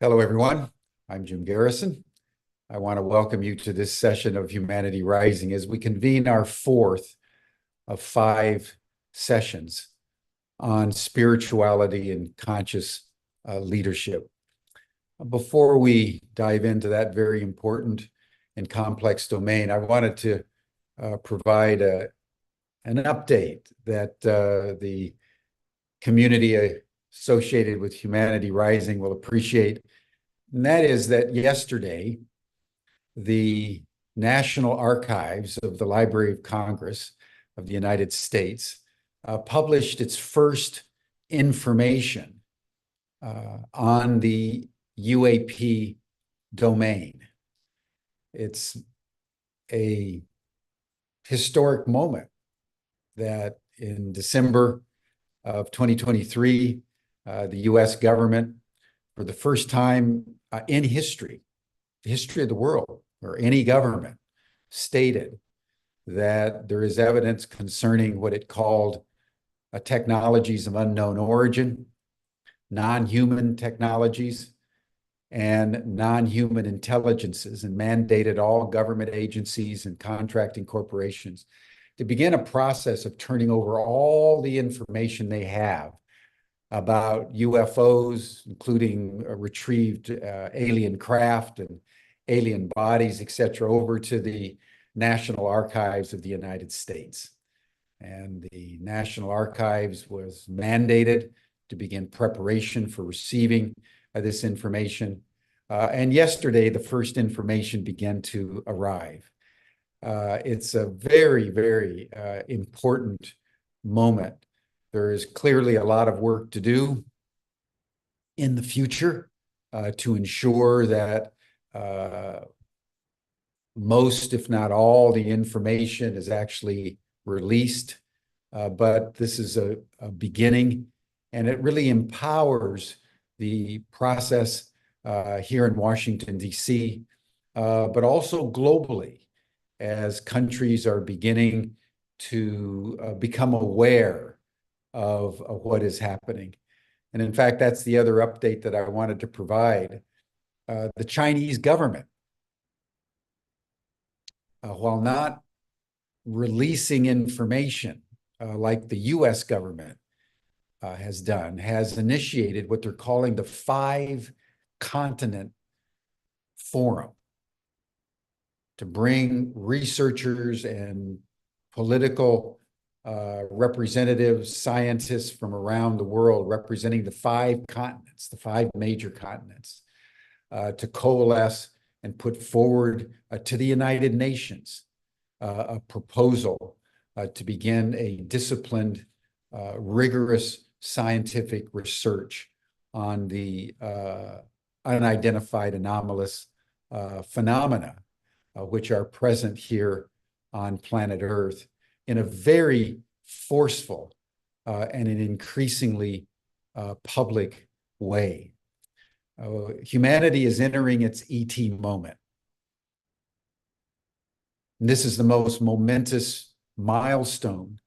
Hello, everyone. I'm Jim Garrison. I want to welcome you to this session of Humanity Rising as we convene our fourth of 5 sessions on spirituality and conscious leadership. Before we dive into that very important and complex domain, I wanted to provide an update that the community associated with Humanity Rising will appreciate. And that is that yesterday, the National Archives of the Library of Congress of the United States published its first information on the UAP domain. It's a historic moment that in December of 2023, the US government, for the first time in history, the history of the world, or any government, stated that there is evidence concerning what it called technologies of unknown origin, non-human technologies, and non-human intelligences, and mandated all government agencies and contracting corporations to begin a process of turning over all the information they have about UFOs, including retrieved alien craft and alien bodies, et cetera, over to the National Archives of the United States. And the National Archives was mandated to begin preparation for receiving this information. And yesterday, the first information began to arrive. It's a very, very important moment. There is clearly a lot of work to do in the future to ensure that most, if not all, the information is actually released. But this is a beginning, and it really empowers the process here in Washington, D.C., but also globally, as countries are beginning to become aware of what is happening. And in fact, that's the other update that I wanted to provide. The Chinese government, while not releasing information like the US government has done, has initiated what they're calling the 5-Continent Forum to bring researchers and political representatives, scientists from around the world representing the 5 continents, the 5 major continents, to coalesce and put forward to the United Nations a proposal to begin a disciplined, rigorous scientific research on the unidentified anomalous phenomena which are present here on planet Earth in a very forceful and an increasingly public way. Humanity is entering its ET moment. And this is the most momentous milestone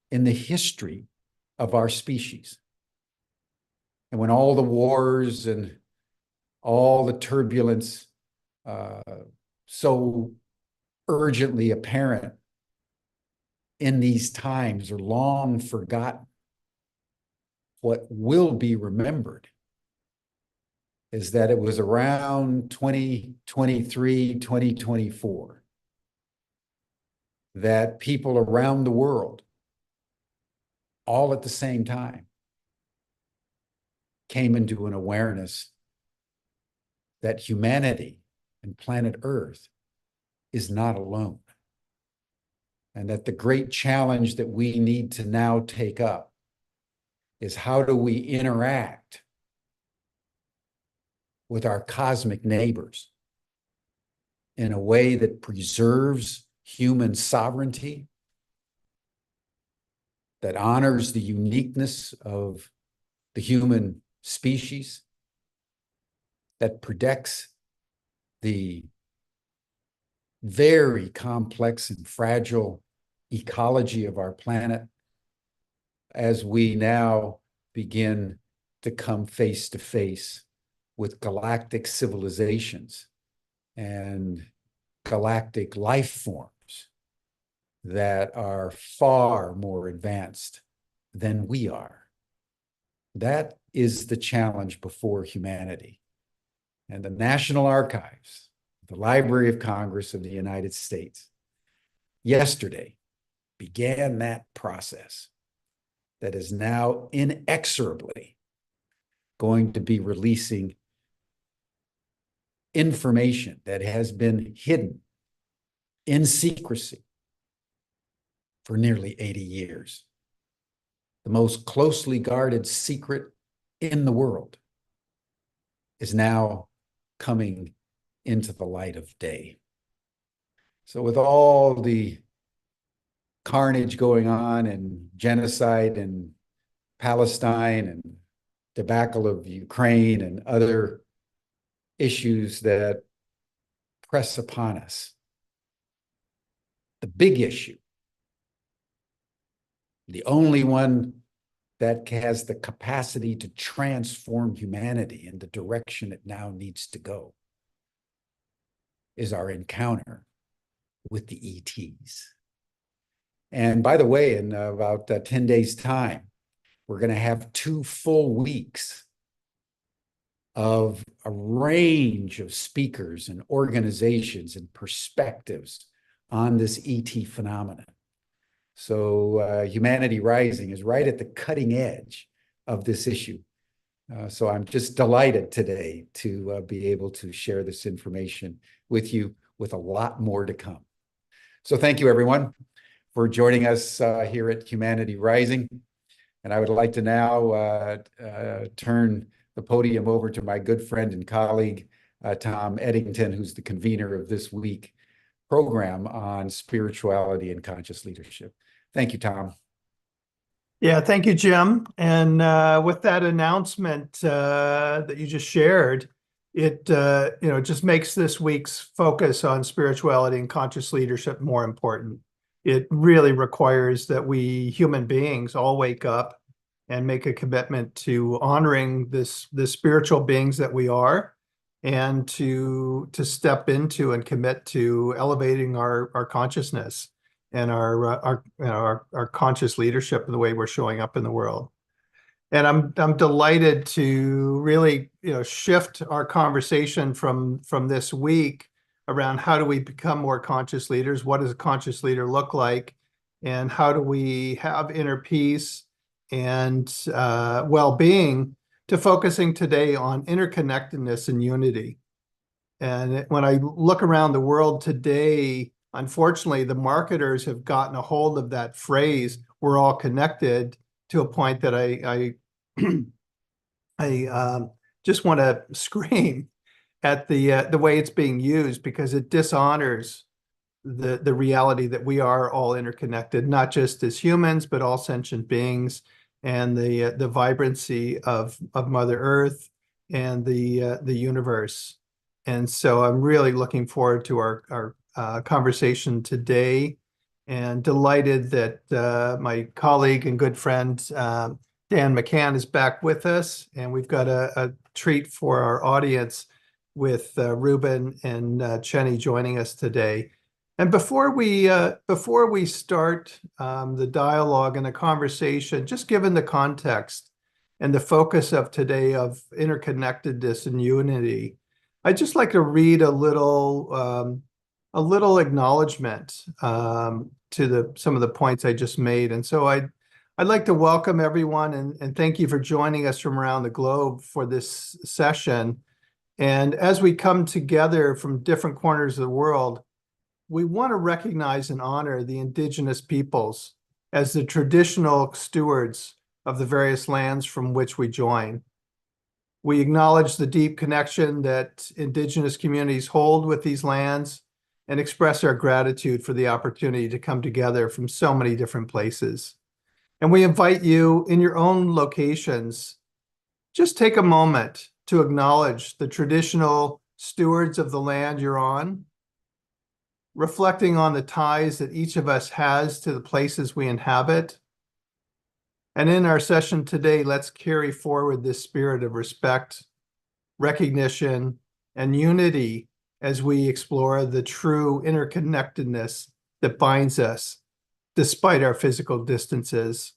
in the history of our species. And when all the wars and all the turbulence so urgently apparent in these times are long forgotten, what will be remembered is that it was around 2023, 2024, that people around the world, all at the same time, came into an awareness that humanity and planet Earth is not alone. And that the great challenge that we need to now take up is how do we interact with our cosmic neighbors in a way that preserves human sovereignty, that honors the uniqueness of the human species, that protects the very complex and fragile ecology of our planet as we now begin to come face to face with galactic civilizations and galactic life forms that are far more advanced than we are. That is the challenge before humanity. And the National Archives, the Library of Congress of the United States, yesterday began that process that is now inexorably going to be releasing information that has been hidden in secrecy for nearly 80 years. The most closely guarded secret in the world is now coming into the light of day. So with all the carnage going on and genocide in Palestine and debacle of Ukraine and other issues that press upon us, the big issue, the only one that has the capacity to transform humanity in the direction it now needs to go, is our encounter with the ETs. And by the way, in about 10 days' time, we're going to have 2 full weeks of a range of speakers and organizations and perspectives on this ET phenomenon. So Humanity Rising is right at the cutting edge of this issue. So I'm just delighted today to be able to share this information with you, with a lot more to come. So thank you, everyone, for joining us here at Humanity Rising. And I would like to now turn the podium over to my good friend and colleague, Tom Eddington, who's the convener of this week's program on spirituality and conscious leadership. Thank you, Tom. Yeah, thank you, Jim. And with that announcement that you just shared, it just makes this week's focus on spirituality and conscious leadership more important. It really requires that we human beings all wake up and make a commitment to honoring the spiritual beings that we are, and to step into and commit to elevating our consciousness and our conscious leadership in the way we're showing up in the world. And I'm delighted to really shift our conversation from this week around how do we become more conscious leaders, what does a conscious leader look like, and how do we have inner peace and well-being, to focusing today on interconnectedness and unity. And when I look around the world today, unfortunately, the marketers have gotten a hold of that phrase, we're all connected, to a point that I just want to scream at the way it's being used, because it dishonors the reality that we are all interconnected, not just as humans, but all sentient beings, and the vibrancy of Mother Earth and the universe. And so I'm really looking forward to our conversation today, and delighted that my colleague and good friend Dan McCann is back with us, and we've got a treat for our audience with Reuben and Chenny joining us today. And before we start the dialogue and the conversation, just given the context and the focus of today of interconnectedness and unity, I'd just like to read a little acknowledgement to some of the points I just made. And so I'd like to welcome everyone and thank you for joining us from around the globe for this session. And as we come together from different corners of the world, we want to recognize and honor the Indigenous peoples as the traditional stewards of the various lands from which we join. We acknowledge the deep connection that Indigenous communities hold with these lands, and express our gratitude for the opportunity to come together from so many different places. And we invite you in your own locations, just take a moment to acknowledge the traditional stewards of the land you're on, reflecting on the ties that each of us has to the places we inhabit. And in our session today, let's carry forward this spirit of respect recognition, and unity as we explore the true interconnectedness that binds us despite our physical distances.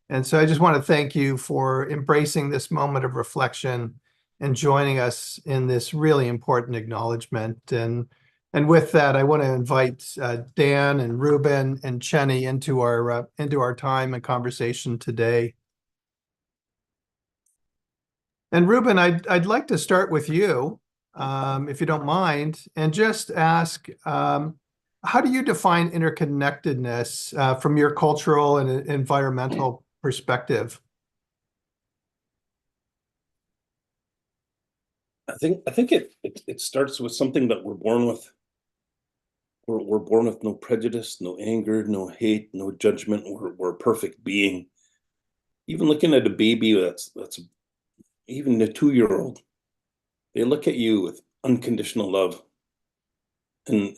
And so I just want to thank you for embracing this moment of reflection and joining us in this really important acknowledgement. And with that, I want to invite Dan and Reuben and Chenny into our time and conversation today. And Reuben, I'd like to start with you, if you don't mind, and just ask, how do you define interconnectedness from your cultural and environmental perspective? I think it starts with something that we're born with. We're born with no prejudice, no anger, no hate, no judgment. We're a perfect being. Even looking at a baby, that's even a 2-year-old, they look at you with unconditional love, and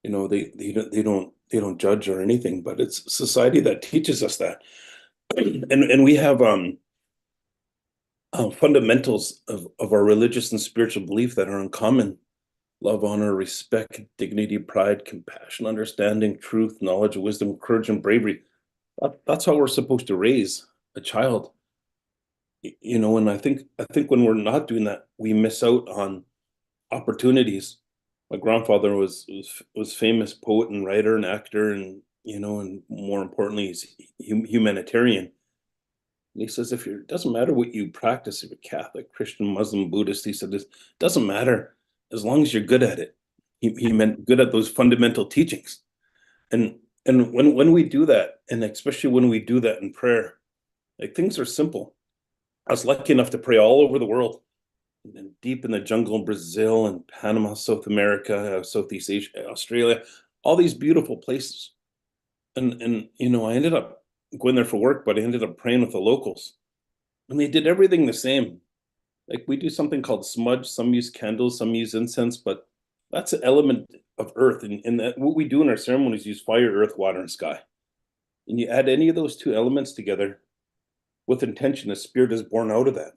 you know, they don't judge or anything. But it's society that teaches us that, and we have fundamentals of our religious and spiritual belief that are uncommon: love, honor, respect, dignity, pride, compassion, understanding, truth, knowledge, wisdom, courage, and bravery. That's how we're supposed to raise a child. You know, and I think when we're not doing that, we miss out on opportunities. My grandfather was famous poet and writer and actor, and you know, and more importantly, he's humanitarian. And he says, it doesn't matter what you practice, if you're Catholic, Christian, Muslim, Buddhist, he said, it doesn't matter as long as you're good at it. He meant good at those fundamental teachings. And when we do that, and especially when we do that in prayer, like, things are simple. I was lucky enough to pray all over the world, and deep in the jungle in Brazil and Panama, South America, Southeast Asia, Australia, all these beautiful places. And you know, I ended up going there for work, but I ended up praying with the locals, and they did everything the same. Like, we do something called smudge. Some use candles, some use incense, but that's an element of earth. And that, what we do in our ceremonies, use fire, earth, water, and sky. And you add any of those two elements together with intention, a spirit is born out of that.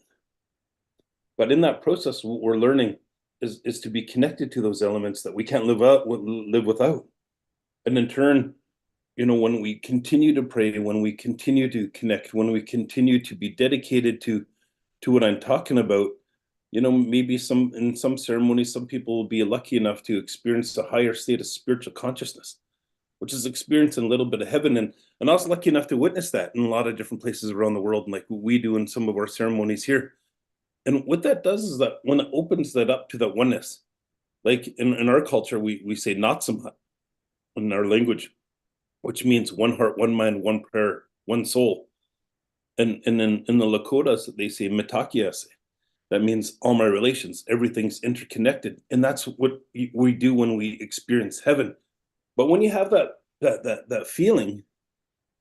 But in that process, what we're learning is to be connected to those elements that we can't live without. And in turn, you know, when we continue to pray, when we continue to connect, when we continue to be dedicated to what I'm talking about, you know, maybe in some ceremonies, some people will be lucky enough to experience a higher state of spiritual consciousness, which is experiencing a little bit of heaven. And I was lucky enough to witness that in a lot of different places around the world, like we do in some of our ceremonies here. And what that does is that when it opens that up to that oneness, like in our culture, we say Natsamat in our language, which means one heart, one mind, one prayer, one soul. And in the Lakotas, they say Mitakiase. That means all my relations, everything's interconnected. And that's what we do when we experience heaven. But when you have that feeling,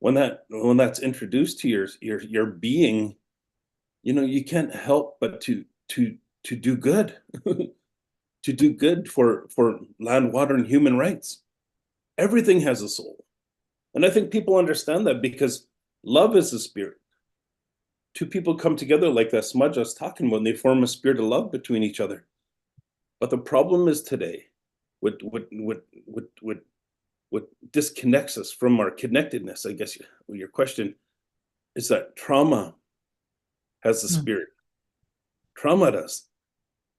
when that's introduced to your being, you know, you can't help but to do good, to do good for land, water, and human rights. Everything has a soul. And I think people understand that, because love is a spirit. Two people come together like that smudge I was talking about, and they form a spirit of love between each other. But the problem is today, what disconnects us from our connectedness, I guess your question, is that trauma has a spirit. Trauma does.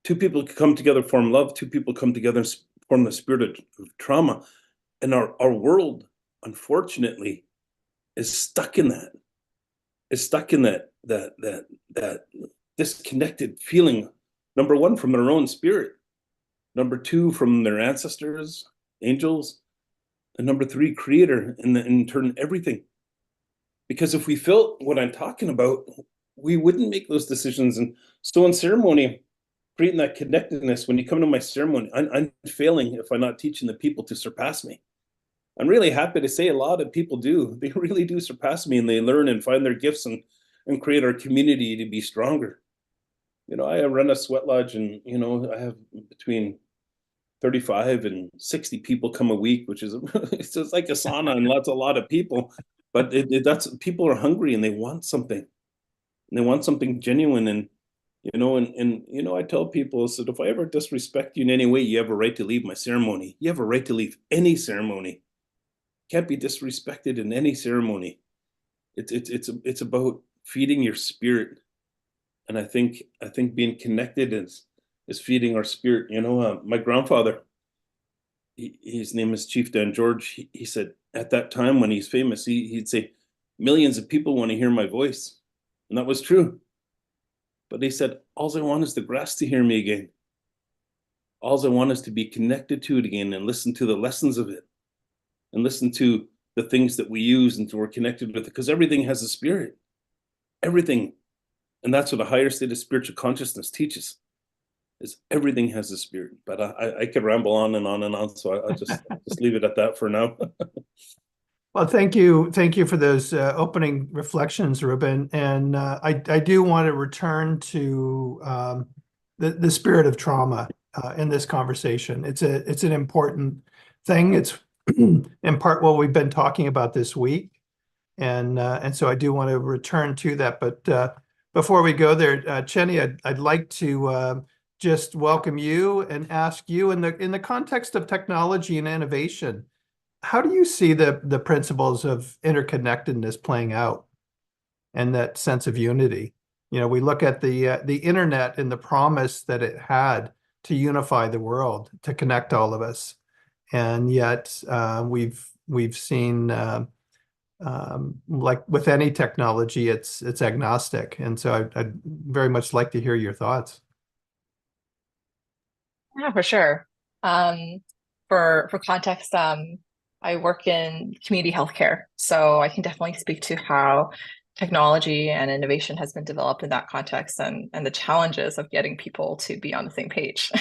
Two people come together, form love. Two people come together and form the spirit of trauma. And our world, unfortunately, is stuck in that. Is stuck in that disconnected feeling. Number one, from their own spirit. Number two, from their ancestors, angels. And number three, creator, and in turn, everything. Because if we felt what I'm talking about, we wouldn't make those decisions. And so in ceremony, creating that connectedness, when you come to my ceremony, I'm failing if I'm not teaching the people to surpass me. I'm really happy to say a lot of people do. They really do surpass me, and they learn and find their gifts and create our community to be stronger. You know, I run a sweat lodge, and, you know, I have between 35 and 60 people come a week, which is it's just like a sauna, and that's a lot of people. But that's people are hungry, and they want something. And they want something genuine. And I tell people, I said, if I ever disrespect you in any way, you have a right to leave my ceremony. You have a right to leave any ceremony. Can't be disrespected in any ceremony. It's about feeding your spirit. And I think being connected is feeding our spirit. My grandfather, his name is Chief Dan George. He said at that time when he's famous, he'd say, millions of people want to hear my voice. And that was true. But he said, all I want is the grass to hear me again. All I want is to be connected to it again and listen to the lessons of it and listen to the things that we use and we're connected with it, because everything has a spirit. Everything. And that's what a higher state of spiritual consciousness teaches, is everything has a spirit. But I could ramble on and on and on. So I'll just leave it at that for now. Well, thank you for those opening reflections, Reuben. And I do want to return to the spirit of trauma in this conversation. It's an important thing. It's in part what we've been talking about this week, and so I do want to return to that. But before we go there, Chenny, I'd like to just welcome you and ask you in the context of technology and innovation, how do you see the principles of interconnectedness playing out and that sense of unity? We look at the internet and the promise that it had to unify the world, to connect all of us, and yet we've seen like with any technology, it's agnostic, and so I'd very much like to hear your thoughts. Yeah, for sure. For context, I work in community healthcare, so I can definitely speak to how technology and innovation has been developed in that context, and the challenges of getting people to be on the same page.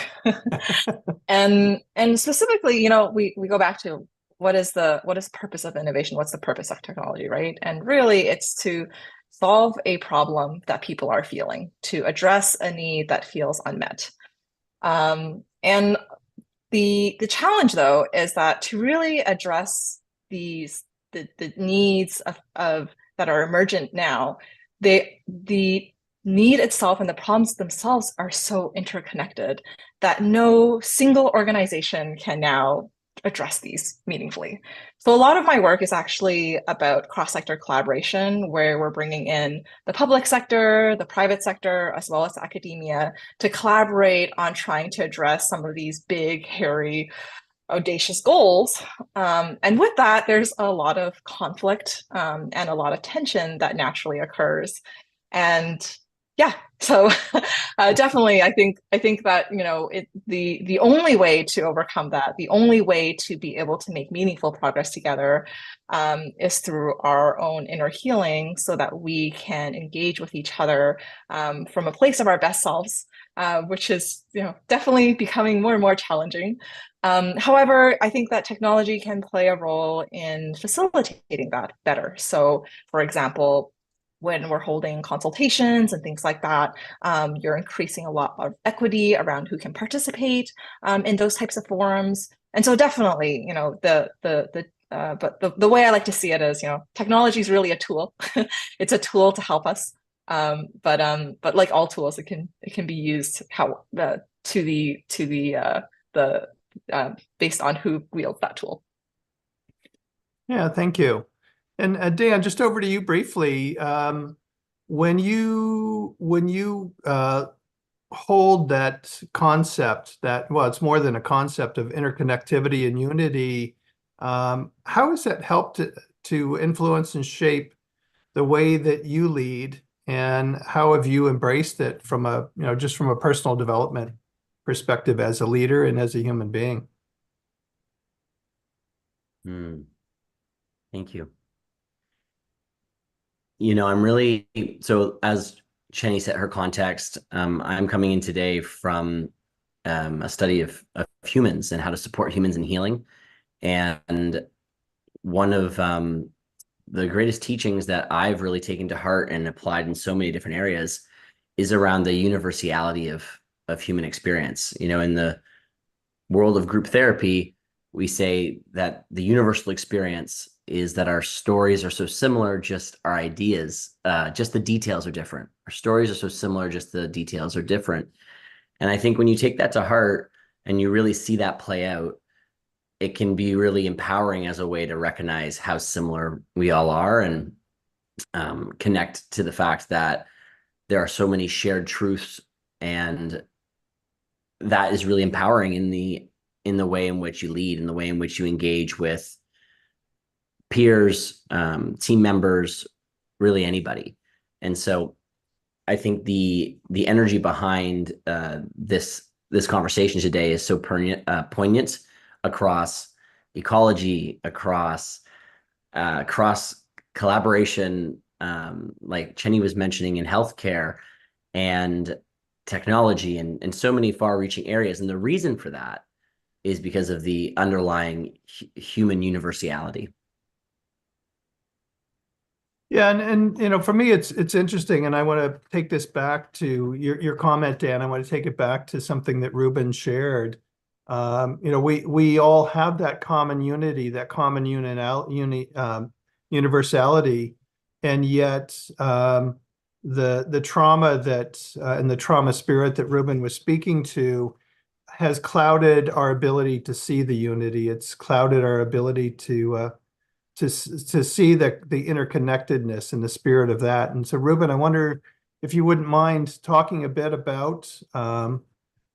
And specifically, we go back to what is the purpose of innovation? What's the purpose of technology, right? And really, it's to solve a problem that people are feeling, to address a need that feels unmet. And the challenge, though, is that to really address the needs of that are emergent now, the need itself and the problems themselves are so interconnected that no single organization can now address these meaningfully. So a lot of my work is actually about cross-sector collaboration, where we're bringing in the public sector, the private sector, as well as academia to collaborate on trying to address some of these big, hairy, audacious goals. And with that, there's a lot of conflict and a lot of tension that naturally occurs. And yeah, so definitely, I think that the only way to overcome that, the only way to be able to make meaningful progress together, is through our own inner healing, so that we can engage with each other from a place of our best selves, which is definitely becoming more and more challenging. However, I think that technology can play a role in facilitating that better. So, for example, when we're holding consultations and things like that, you're increasing a lot of equity around who can participate in those types of forums. And so definitely, but the way I like to see it is, technology is really a tool. It's a tool to help us. But like all tools, it can be used based on who wields that tool. Yeah, thank you. And Dan, just over to you briefly. When you hold that concept it's more than a concept of interconnectivity and unity, how has that helped to influence and shape the way that you lead, and how have you embraced it from just from a personal development perspective as a leader and as a human being? Thank you. So as Chenny set her context, I'm coming in today from a study of humans and how to support humans in healing. And one of the greatest teachings that I've really taken to heart and applied in so many different areas is around the universality of human experience. In the world of group therapy, we say that the universal experience is that our stories are so similar, just our ideas, just the details are different. Our stories are so similar, just the details are different. And I think when you take that to heart and you really see that play out, it can be really empowering as a way to recognize how similar we all are and connect to the fact that there are so many shared truths, and that is really empowering in the way in which you lead, in the way in which you engage with peers, team members, really anybody. And so I think the energy behind this conversation today is so poignant across ecology, across cross collaboration, like Chenny was mentioning, in healthcare and technology and so many far-reaching areas. And the reason for that is because of the underlying human universality. Yeah, and you know, for me, it's interesting, and I want to take this back to your comment, Dan. I want to take it back to something that Reuben shared. You know, we all have that common unity, that common universality, and yet the trauma that and the trauma spirit that Reuben was speaking to has clouded our ability to see the unity. It's clouded our ability to see the interconnectedness and the spirit of that. And so, Reuben, I wonder if you wouldn't mind talking a bit about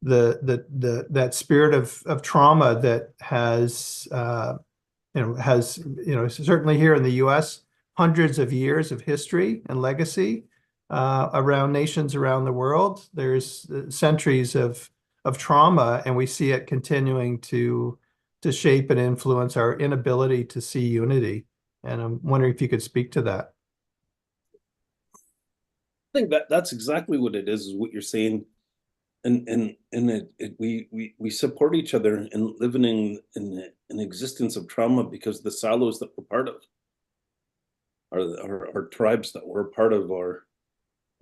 that spirit of trauma that has certainly here in the U.S. hundreds of years of history and legacy around nations around the world. There's centuries of trauma, and we see it continuing to shape and influence our inability to see unity. And I'm wondering if you could speak to that. I think that's exactly what it is what you're saying. And we support each other in living in an existence of trauma because the silos that we're part of are tribes that we're part of, or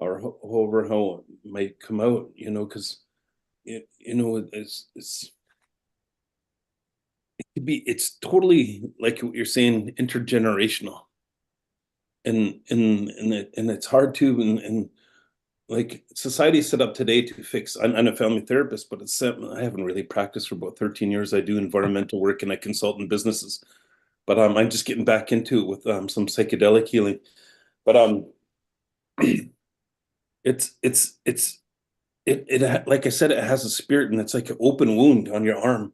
however how it might come out, you know, because it's totally like what you're saying, intergenerational, and it's hard to and like society set up today to fix. I'm a family therapist, but I haven't really practiced for about 13 years. I do environmental work and I consult in businesses, but I'm just getting back into it with some psychedelic healing. But it like I said, it has a spirit, and it's like an open wound on your arm.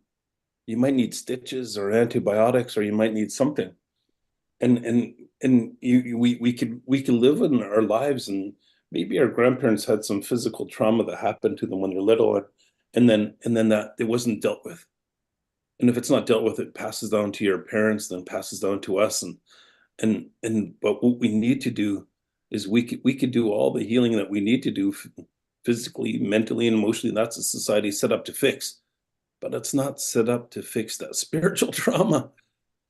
You might need stitches or antibiotics, or you might need something. And we could live in our lives, and maybe our grandparents had some physical trauma that happened to them when they're little, and then that it wasn't dealt with. And if it's not dealt with, it passes down to your parents, then passes down to us. But what we need to do is we could do all the healing that we need to do physically, mentally, and emotionally. That's a society set up to fix. But it's not set up to fix that spiritual trauma.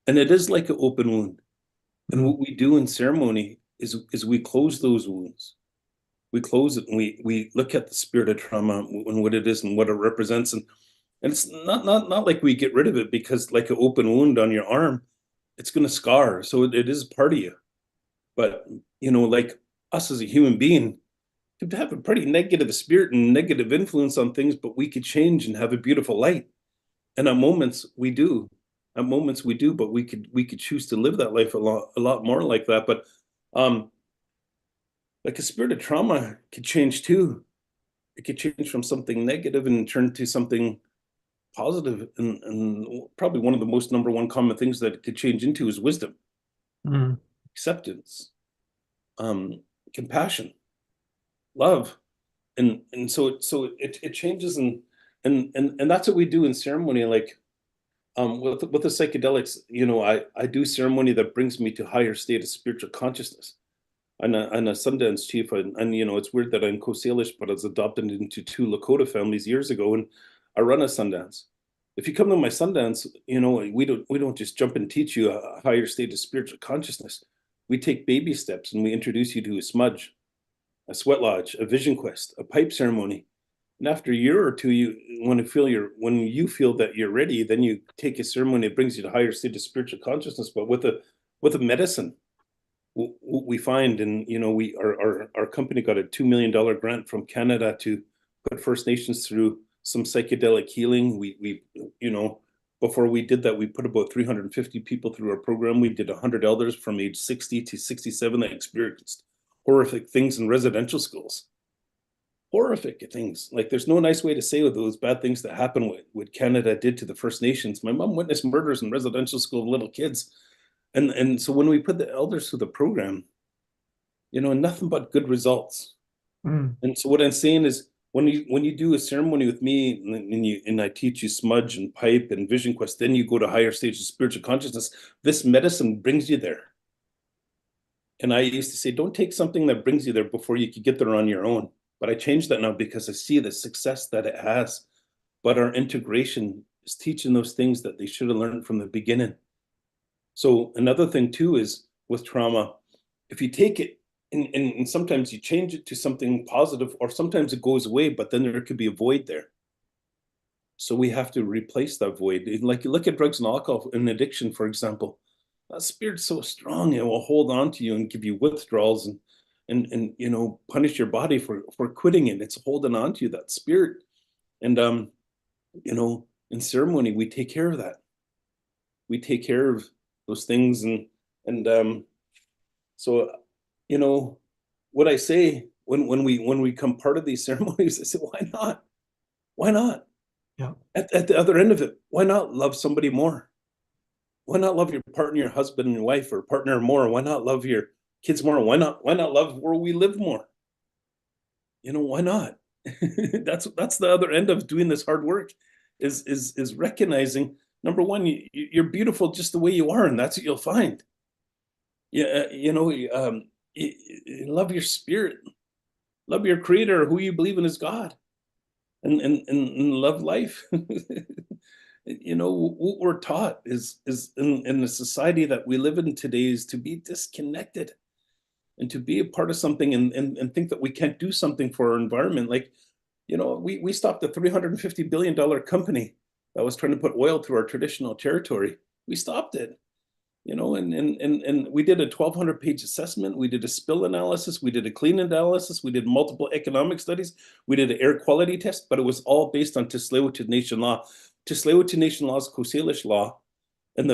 And it is like an open wound. And what we do in ceremony is we close those wounds. We close it, and we look at the spirit of trauma and what it is and what it represents. And it's not like we get rid of it, because like an open wound on your arm, it's going to scar. So it is part of you. But, you know, like us as a human being, to have a pretty negative spirit and negative influence on things, but we could change and have a beautiful light. And at moments we do. But we could choose to live that life a lot more like that. But like a spirit of trauma could change too. It could change from something negative and turn to something positive. And probably one of the most number one common things that it could change into is wisdom, acceptance, compassion, love. And so it changes, and that's what we do in ceremony. Like with the psychedelics, you know, I do ceremony that brings me to higher state of spiritual consciousness. I'm a Sundance Chief, and you know, it's weird that I'm Coast Salish, but I was adopted into 2 Lakota families years ago, and I run a Sundance. If you come to my Sundance, you know, we don't just jump and teach you a higher state of spiritual consciousness. We take baby steps, and we introduce you to a smudge, a sweat lodge, a vision quest, a pipe ceremony. And after a year or two, when you feel that you're ready, then you take a ceremony that brings you to higher state of spiritual consciousness. But with with the medicine, we find, and our company got a $2 million grant from Canada to put First Nations through some psychedelic healing. We before we did that, we put about 350 people through our program. We did 100 elders from age 60 to 67 that experienced horrific things in residential schools. Horrific things. Like, there's no nice way to say with those bad things that happen, what Canada did to the First Nations. My mom witnessed murders in residential school of little kids. And so when we put the elders through the program, nothing but good results. Mm. And so what I'm saying is, when you do a ceremony with me and I teach you smudge and pipe and vision quest, then you go to higher stages of spiritual consciousness. This medicine brings you there. And I used to say, don't take something that brings you there before you could get there on your own. But I changed that now because I see the success that it has. But our integration is teaching those things that they should have learned from the beginning. So another thing too is with trauma, if you take it and sometimes you change it to something positive, or sometimes it goes away, but then there could be a void there. So we have to replace that void. Like, you look at drugs and alcohol and addiction, for example, that spirit's so strong, it will hold on to you and give you withdrawals and punish your body for quitting it. It's holding on to you, that spirit. And in ceremony, we take care of that. We take care of those things. So what I say when we come part of these ceremonies, I say, why not? Why not? Yeah. At the other end of it, why not love somebody more? Why not love your partner, your husband and wife, or partner more? Why not love your kids more? Why not love where we live more? Why not? That's the other end of doing this hard work, is recognizing, number one, you're beautiful just the way you are, and that's what you'll find. Yeah, love your spirit, love your creator, who you believe in as God, and love life. What we're taught is in the society that we live in today is to be disconnected and to be a part of something and think that we can't do something for our environment. Like, we stopped a $350 billion company that was trying to put oil through our traditional territory. We stopped it. And we did a 1,200-page assessment. We did a spill analysis. We did a clean analysis. We did multiple economic studies. We did an air quality test, but it was all based on Tsleil-Waututh Nation law. Tsleil-Waututh Nation law is Coast Salish law, and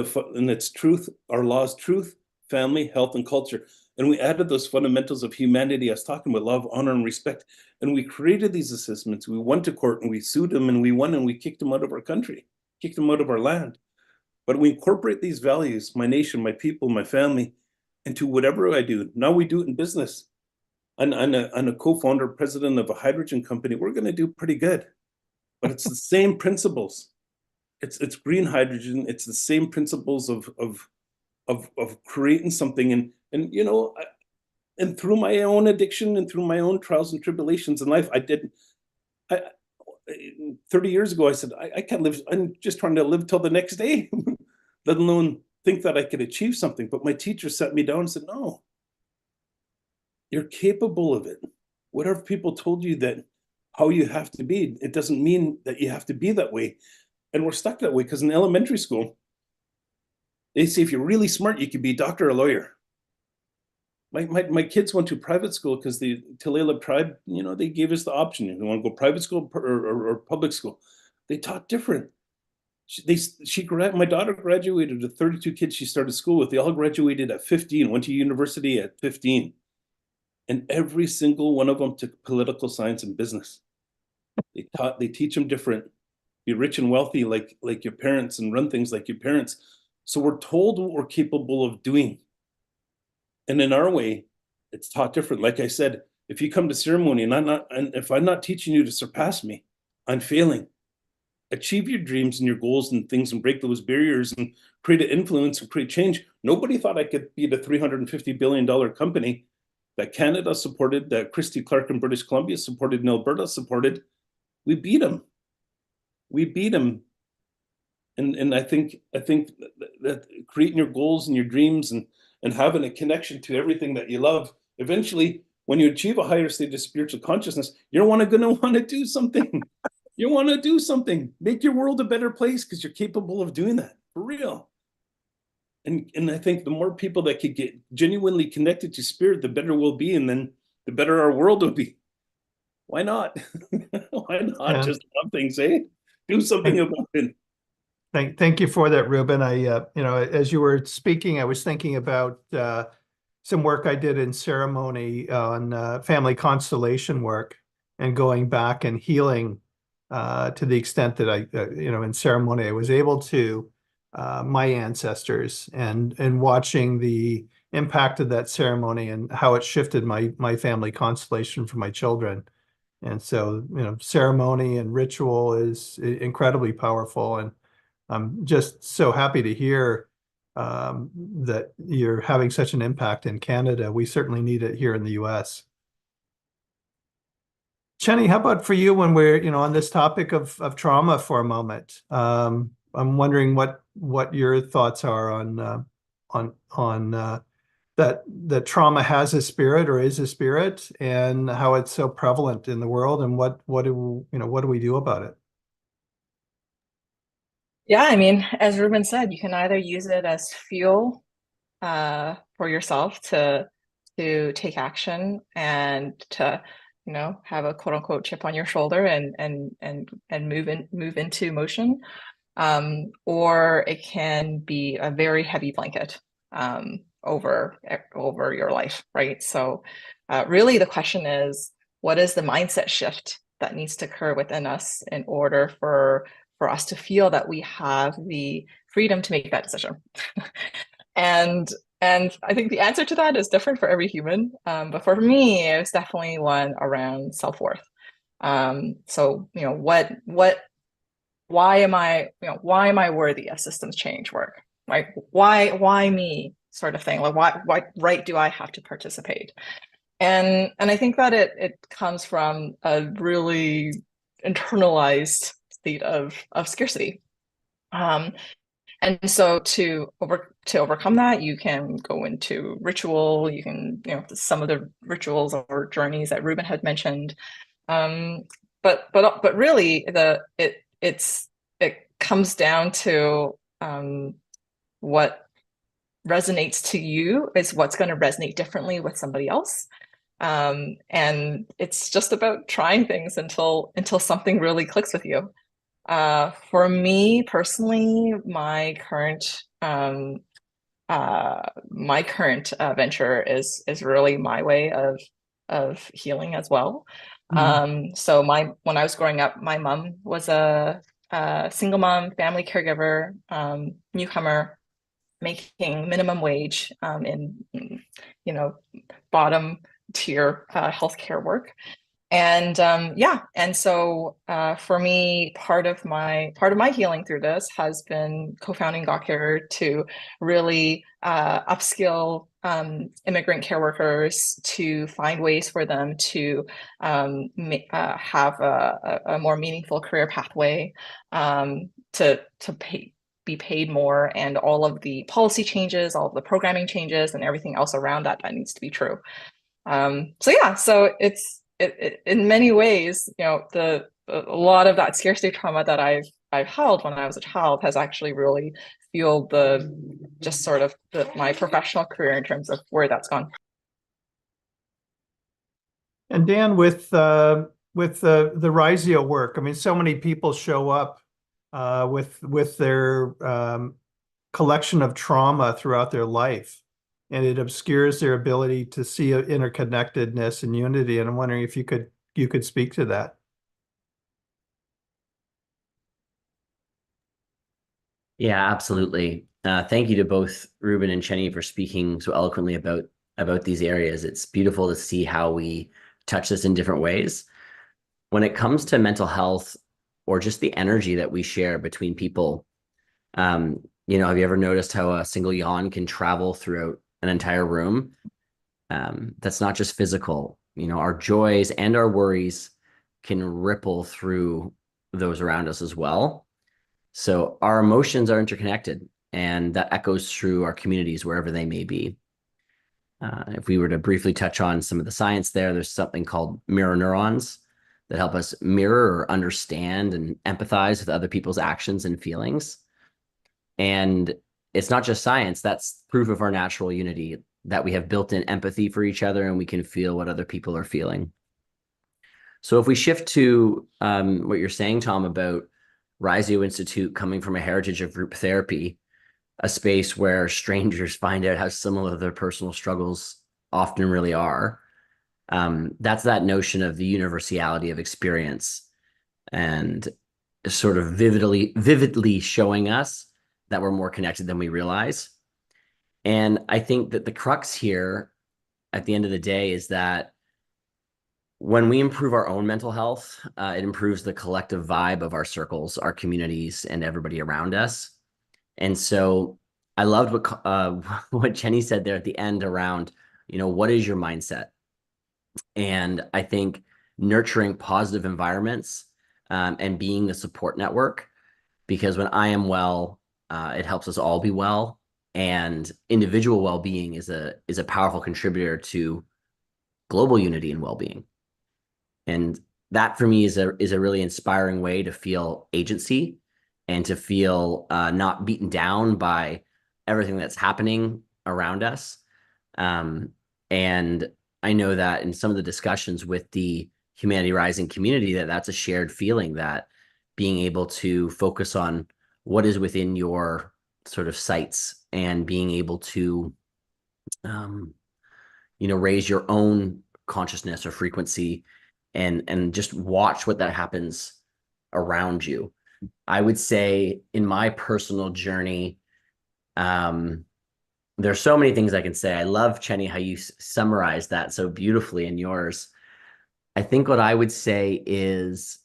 its truth, our law is truth, family, health, and culture. And we added those fundamentals of humanity I was talking about, love, honor, and respect. And we created these assessments. We went to court and we sued them and we won, and we kicked them out of our country, kicked them out of our land. But we incorporate these values, my nation, my people, my family, into whatever I do. Now we do it in business. I'm a co-founder, president of a hydrogen company. We're going to do pretty good, but it's the same principles. It's green hydrogen. It's the same principles of creating something. And through my own addiction and through my own trials and tribulations in life, 30 years ago, I said, I can't live. I'm just trying to live till the next day, let alone think that I could achieve something. But my teacher sat me down and said, no, you're capable of it. Whatever people told you that how you have to be, it doesn't mean that you have to be that way. And we're stuck that way because in elementary school, they say if you're really smart, you could be a doctor or a lawyer. My kids went to private school because the Tsleil-Waututh tribe, they gave us the option. You want to go private school or public school. They taught different. My daughter graduated with 32 kids she started school with. They all graduated at 15, went to university at 15. And every single one of them took political science and business. They teach them different. Be rich and wealthy like your parents and run things like your parents. So we're told what we're capable of doing. And in our way, it's taught different. Like I said, if you come to ceremony and if I'm not teaching you to surpass me, I'm failing. Achieve your dreams and your goals and things and break those barriers and create an influence and create change. Nobody thought I could be the $350 billion company that Canada supported, that Christy Clark in British Columbia supported, and Alberta supported. We beat them. And I think that creating your goals and your dreams and having a connection to everything that you love, eventually, when you achieve a higher state of spiritual consciousness, you're going to want to do something. You want to do something. Make your world a better place because you're capable of doing that. For real. And I think the more people that could get genuinely connected to spirit, the better we'll be, and then the better our world will be. Why not? Why not just love things, eh? Do something about it. Thank you for that, Reuben. As you were speaking, I was thinking about some work I did in ceremony on family constellation work, and going back and healing to the extent that in ceremony I was able to my ancestors, and watching the impact of that ceremony and how it shifted my family constellation for my children. And so, ceremony and ritual is incredibly powerful, and I'm just so happy to hear that you're having such an impact in Canada. We certainly need it here in the US. Chenny, how about for you, when we're on this topic of trauma for a moment? I'm wondering what your thoughts are on that trauma has a spirit, or is a spirit, and how it's so prevalent in the world, and what do we do about it? Yeah, I mean, as Reuben said, you can either use it as fuel for yourself to take action and to have a quote unquote chip on your shoulder and move into motion, or it can be a very heavy blanket over your life, right? So really the question is, what is the mindset shift that needs to occur within us in order for us to feel that we have the freedom to make that decision? And I think the answer to that is different for every human. But for me, it was definitely one around self-worth. So, why am I worthy of systems change work? Right? Why me, sort of thing? Like, why right do I have to participate? And I think that it comes from a really internalized state of scarcity. And so to overcome that, you can go into ritual. You can, some of the rituals or journeys that Reuben had mentioned. But really, it comes down to what resonates to you is what's going to resonate differently with somebody else. And it's just about trying things until something really clicks with you. For me personally, my current venture is really my way of healing as well. So when I was growing up, my mom was a single mom, family caregiver, newcomer, making minimum wage in bottom tier healthcare work. And so for me, part of my healing through this has been co-founding Gawker to really upskill immigrant care workers, to find ways for them to have a more meaningful career pathway, to be paid more, and all of the policy changes, all of the programming changes, and everything else around that needs to be true. So it's in many ways, a lot of that scarcity trauma that I've held when I was a child has actually really fueled my professional career in terms of where that's gone. And Dan, with the Risio work, I mean, so many people show up with their collection of trauma throughout their life, and it obscures their ability to see interconnectedness and unity. And I'm wondering if you could speak to that. Yeah, absolutely. Thank you to both Reuben and Chenny for speaking so eloquently about these areas. It's beautiful to see how we touch this in different ways. When it comes to mental health, or just the energy that we share between people, have you ever noticed how a single yawn can travel throughout an entire room? That's not just physical. Our joys and our worries can ripple through those around us as well. So our emotions are interconnected, and that echoes through our communities wherever they may be. If we were to briefly touch on some of the science there's something called mirror neurons that help us mirror or understand and empathize with other people's actions and feelings. And it's not just science, that's proof of our natural unity, that we have built-in empathy for each other and we can feel what other people are feeling. So if we shift to what you're saying, Tom, about Risio Institute coming from a heritage of group therapy, a space where strangers find out how similar their personal struggles often really are. That's that notion of the universality of experience and sort of vividly showing us that we're more connected than we realize. And I think that the crux here at the end of the day is that when we improve our own mental health, it improves the collective vibe of our circles, our communities, and everybody around us. And so I loved what Chenny said there at the end around, what is your mindset? And I think nurturing positive environments and being the support network, because when I am well, it helps us all be well. And individual well-being is a powerful contributor to global unity and well-being. And that for me is a really inspiring way to feel agency and to feel not beaten down by everything that's happening around us. And I know that in some of the discussions with the Humanity Rising community, that's a shared feeling, that being able to focus on what is within your sort of sights and being able to, raise your own consciousness or frequency and just watch what that happens around you. I would say in my personal journey, there's so many things I can say. I love, Chenny, how you summarized that so beautifully in yours. I think what I would say is,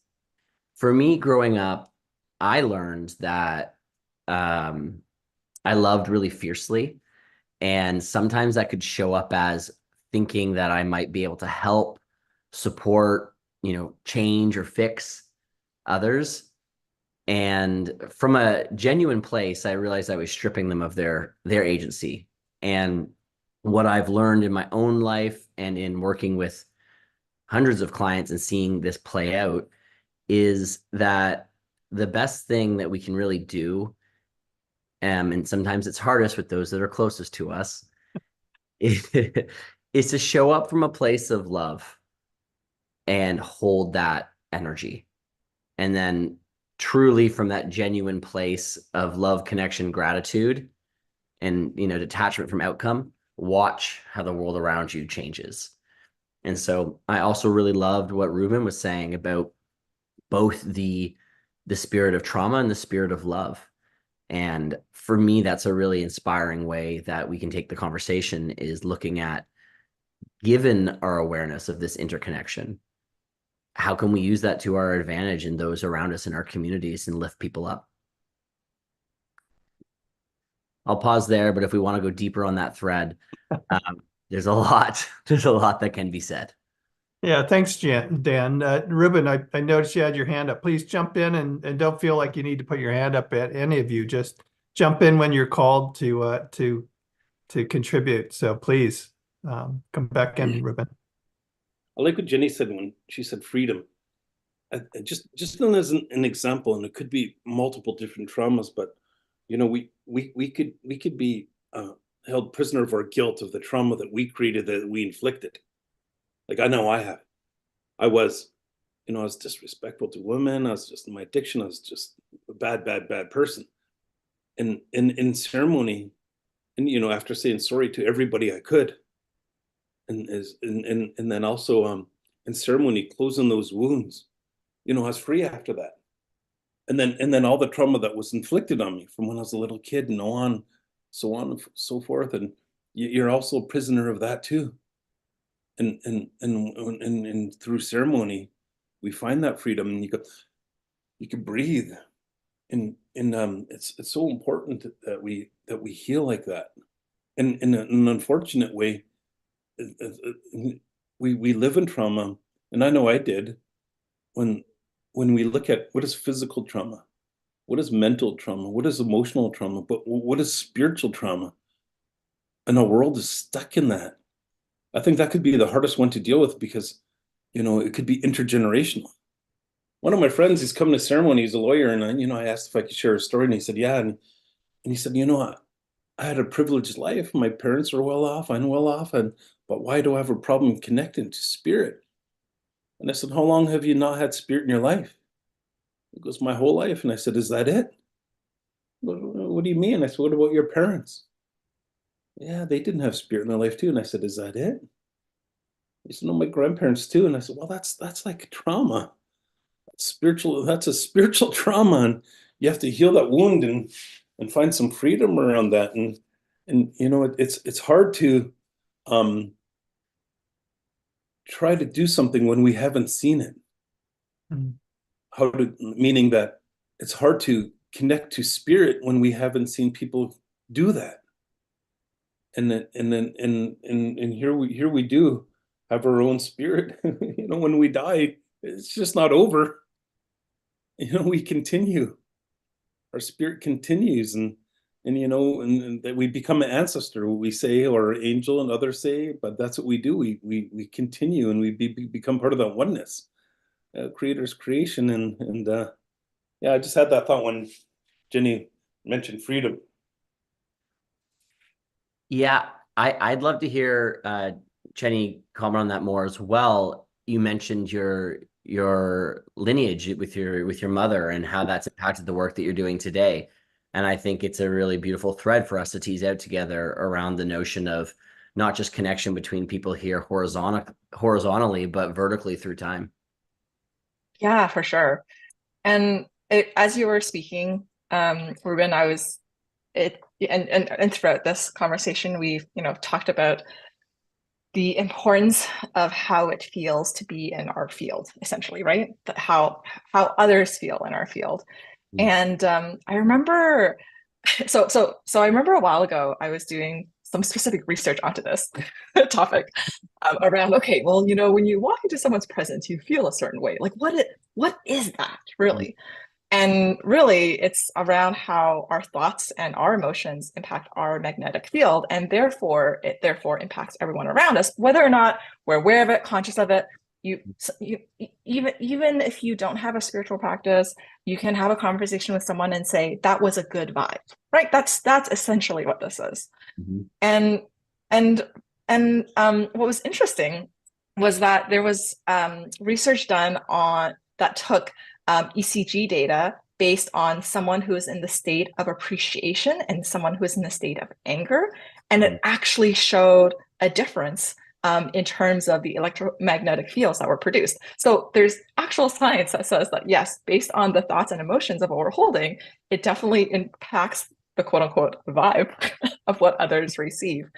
for me growing up, I learned that I loved really fiercely. And sometimes that could show up as thinking that I might be able to help, support, change or fix others. And from a genuine place, I realized I was stripping them of their agency. And what I've learned in my own life and in working with hundreds of clients and seeing this play out is that the best thing that we can really do, and sometimes it's hardest with those that are closest to us, is to show up from a place of love and hold that energy. And then truly from that genuine place of love, connection, gratitude, and, detachment from outcome, watch how the world around you changes. And so I also really loved what Reuben was saying about both the spirit of trauma and the spirit of love. And for me, that's a really inspiring way that we can take the conversation, is looking at, given our awareness of this interconnection, how can we use that to our advantage in those around us in our communities and lift people up? I'll pause there, but if we want to go deeper on that thread, there's a lot that can be said. Yeah, thanks, Dan. Reuben, I noticed you had your hand up. Please jump in and don't feel like you need to put your hand up at any of you. Just jump in when you're called to contribute. So please come back in, Reuben. I like what Jenny said when she said freedom. Just as an example, and it could be multiple different traumas, but we could be held prisoner of our guilt of the trauma that we created, that we inflicted. Like, I know I have. I was disrespectful to women. I was just in my addiction. I was just a bad person. And in ceremony, and after saying sorry to everybody I could, and then also in ceremony, closing those wounds, I was free after that. And then all the trauma that was inflicted on me from when I was a little kid and so on and so forth, and you're also a prisoner of that too. And through ceremony, we find that freedom, and you can breathe, and it's so important that we heal like that. And in an unfortunate way, we live in trauma, and I know I did. When we look at what is physical trauma, what is mental trauma, what is emotional trauma, but what is spiritual trauma, and our world is stuck in that. I think that could be the hardest one to deal with, because, it could be intergenerational. One of my friends, he's coming to ceremony, he's a lawyer, and I asked if I could share a story, and he said, yeah. And he said, I had a privileged life. My parents are well off. I'm well off. But why do I have a problem connecting to spirit? And I said, how long have you not had spirit in your life? He goes, my whole life. And I said, is that it? What do you mean? I said, what about your parents? Yeah, they didn't have spirit in their life too. And I said, is that it? He said, no, my grandparents too. And I said, well, that's like trauma. That's a spiritual trauma. And you have to heal that wound and find some freedom around that. And you know, it's hard to try to do something when we haven't seen it. Meaning that it's hard to connect to spirit when we haven't seen people do that. And here we do have our own spirit. You know, when we die, it's just not over. You know, we continue. Our spirit continues, and you know, and that we become an ancestor, we say, or angel, and others say, but that's what we do. We continue, and we become part of that oneness, Creator's creation, and yeah, I just had that thought when Chenny mentioned freedom. Yeah, I'd love to hear Chenny comment on that more as well. You mentioned your lineage with your mother and how that's impacted the work that you're doing today. And I think it's a really beautiful thread for us to tease out together around the notion of not just connection between people here horizontally, but vertically through time. Yeah, for sure. And as you were speaking, Reuben, and throughout this conversation, we've, you know, talked about the importance of how it feels to be in our field, essentially, right? How others feel in our field. And I remember, so I remember a while ago, I was doing some specific research onto this topic around, okay, well, you know, when you walk into someone's presence, you feel a certain way. Like, what is that really? And really, it's around how our thoughts and our emotions impact our magnetic field, and it therefore impacts everyone around us, whether or not we're aware of it, conscious of it. Even if you don't have a spiritual practice, you can have a conversation with someone and say, that was a good vibe, right? That's essentially what this is. And what was interesting was that there was research done that took ECG data based on someone who is in the state of appreciation and someone who is in the state of anger. And it actually showed a difference in terms of the electromagnetic fields that were produced. So there's actual science that says that, yes, based on the thoughts and emotions of what we're holding, it definitely impacts the quote unquote vibe of what others receive.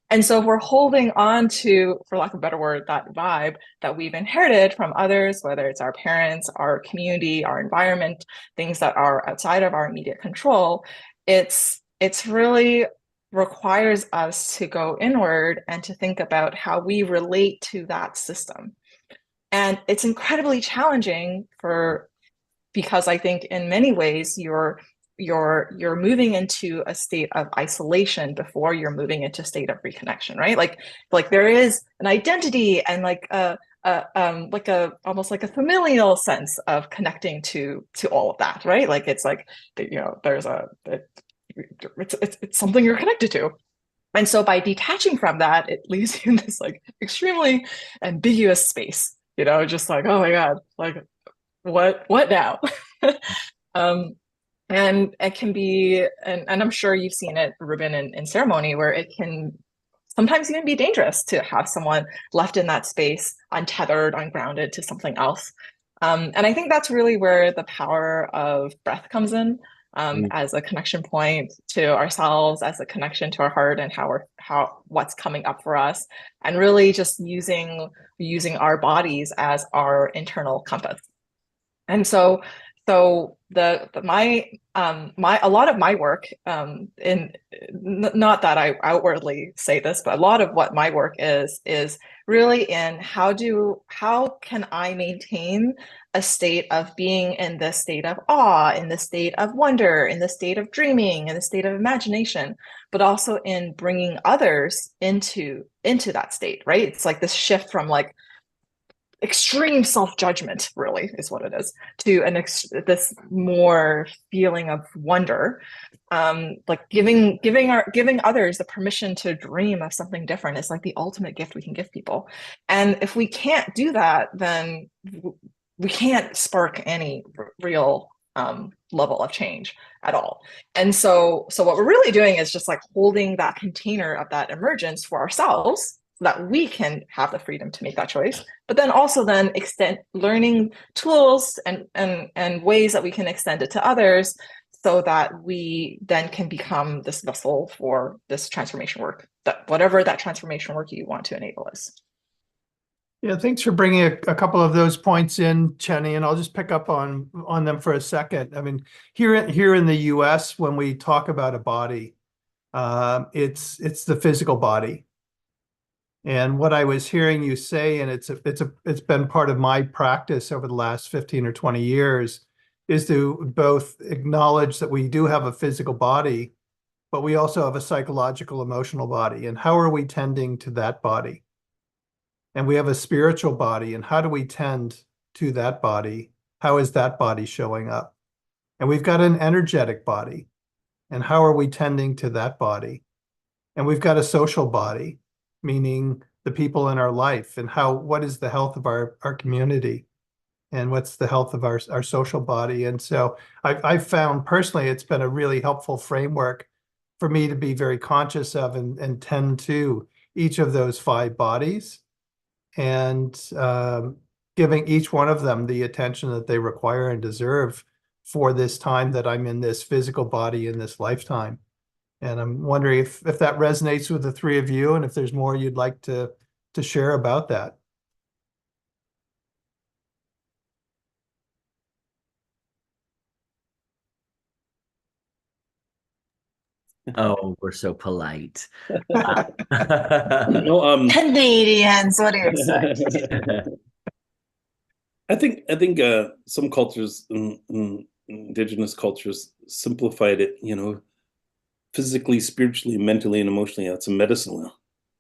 And so if we're holding on to, for lack of a better word, that vibe that we've inherited from others, whether it's our parents, our community, our environment, things that are outside of our immediate control, it's really requires us to go inward and to think about how we relate to that system. And it's incredibly challenging because I think in many ways you're moving into a state of isolation before you're moving into a state of reconnection, right? Like there is an identity and almost like a familial sense of connecting to all of that, right? Like it's like, you know, it's something you're connected to. And so by detaching from that, it leaves you in this like extremely ambiguous space, you know, just like, oh my God, like what now? And it can be, and I'm sure you've seen it, Reuben, in ceremony, where it can sometimes even be dangerous to have someone left in that space, untethered, ungrounded to something else. And I think that's really where the power of breath comes in, as a connection point to ourselves, as a connection to our heart and what's coming up for us, and really just using our bodies as our internal compass. And so a lot of my work, not that I outwardly say this, but a lot of what my work is really in how can I maintain a state of being in this state of awe, in the state of wonder, in the state of dreaming, in the state of imagination, but also in bringing others into that state, right? It's like this shift from like extreme self-judgment, really is what it is, to this more feeling of wonder, like giving others the permission to dream of something different is like the ultimate gift we can give people. And if we can't do that, then we can't spark any real level of change at all. And so what we're really doing is just like holding that container of that emergence for ourselves, so that we can have the freedom to make that choice, but then also then extend learning tools and ways that we can extend it to others, so that we then can become this vessel for this transformation work, that whatever that transformation work you want to enable is. Yeah, thanks for bringing a couple of those points in, Chenny, and I'll just pick up on them for a second. I mean, here in the U.S., when we talk about a body, it's the physical body. And what I was hearing you say, and it's been part of my practice over the last 15 or 20 years, is to both acknowledge that we do have a physical body, but we also have a psychological, emotional body. And how are we tending to that body? And we have a spiritual body, and how do we tend to that body? How is that body showing up? And we've got an energetic body, and how are we tending to that body? And we've got a social body, meaning the people in our life, and what is the health of our community, and what's the health of our social body. And so I've found personally it's been a really helpful framework for me to be very conscious of and tend to each of those 5 bodies, and giving each one of them the attention that they require and deserve for this time that I'm in this physical body in this lifetime. And I'm wondering if that resonates with the 3 of you, and if there's more you'd like to share about that. Oh, we're so polite. No, Canadians, what do you expect? I think some cultures, Indigenous cultures, simplified it, physically, spiritually, mentally, and emotionally. That's a medicine wheel.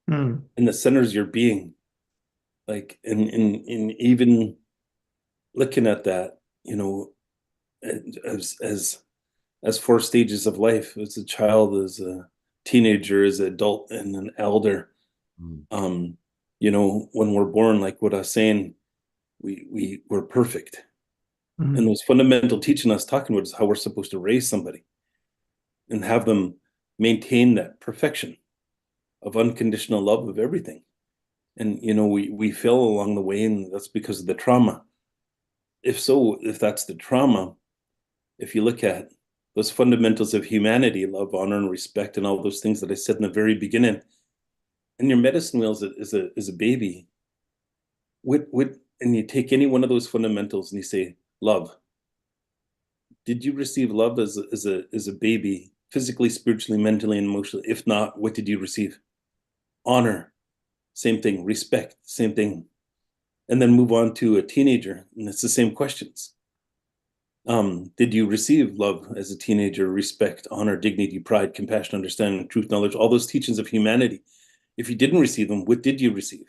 And the centers your being. Like in even looking at that, as 4 stages of life, as a child, as a teenager, as an adult, and an elder. When we're born, like what I was saying, we're perfect. And those fundamental teaching I was talking about is how we're supposed to raise somebody and have them maintain that perfection of unconditional love of everything. And we fail along the way, and that's because of the trauma. If that's the trauma, if you look at those fundamentals of humanity, love, honor, and respect, and all those things that I said in the very beginning, and your medicine wheel is a baby, and you take any one of those fundamentals and you say, love. Did you receive love as a baby, physically, spiritually, mentally, and emotionally? If not, what did you receive? Honor, same thing. Respect, same thing. And then move on to a teenager, and it's the same questions. Did you receive love as a teenager? Respect, honor, dignity, pride, compassion, understanding, truth, knowledge, all those teachings of humanity. If you didn't receive them, what did you receive?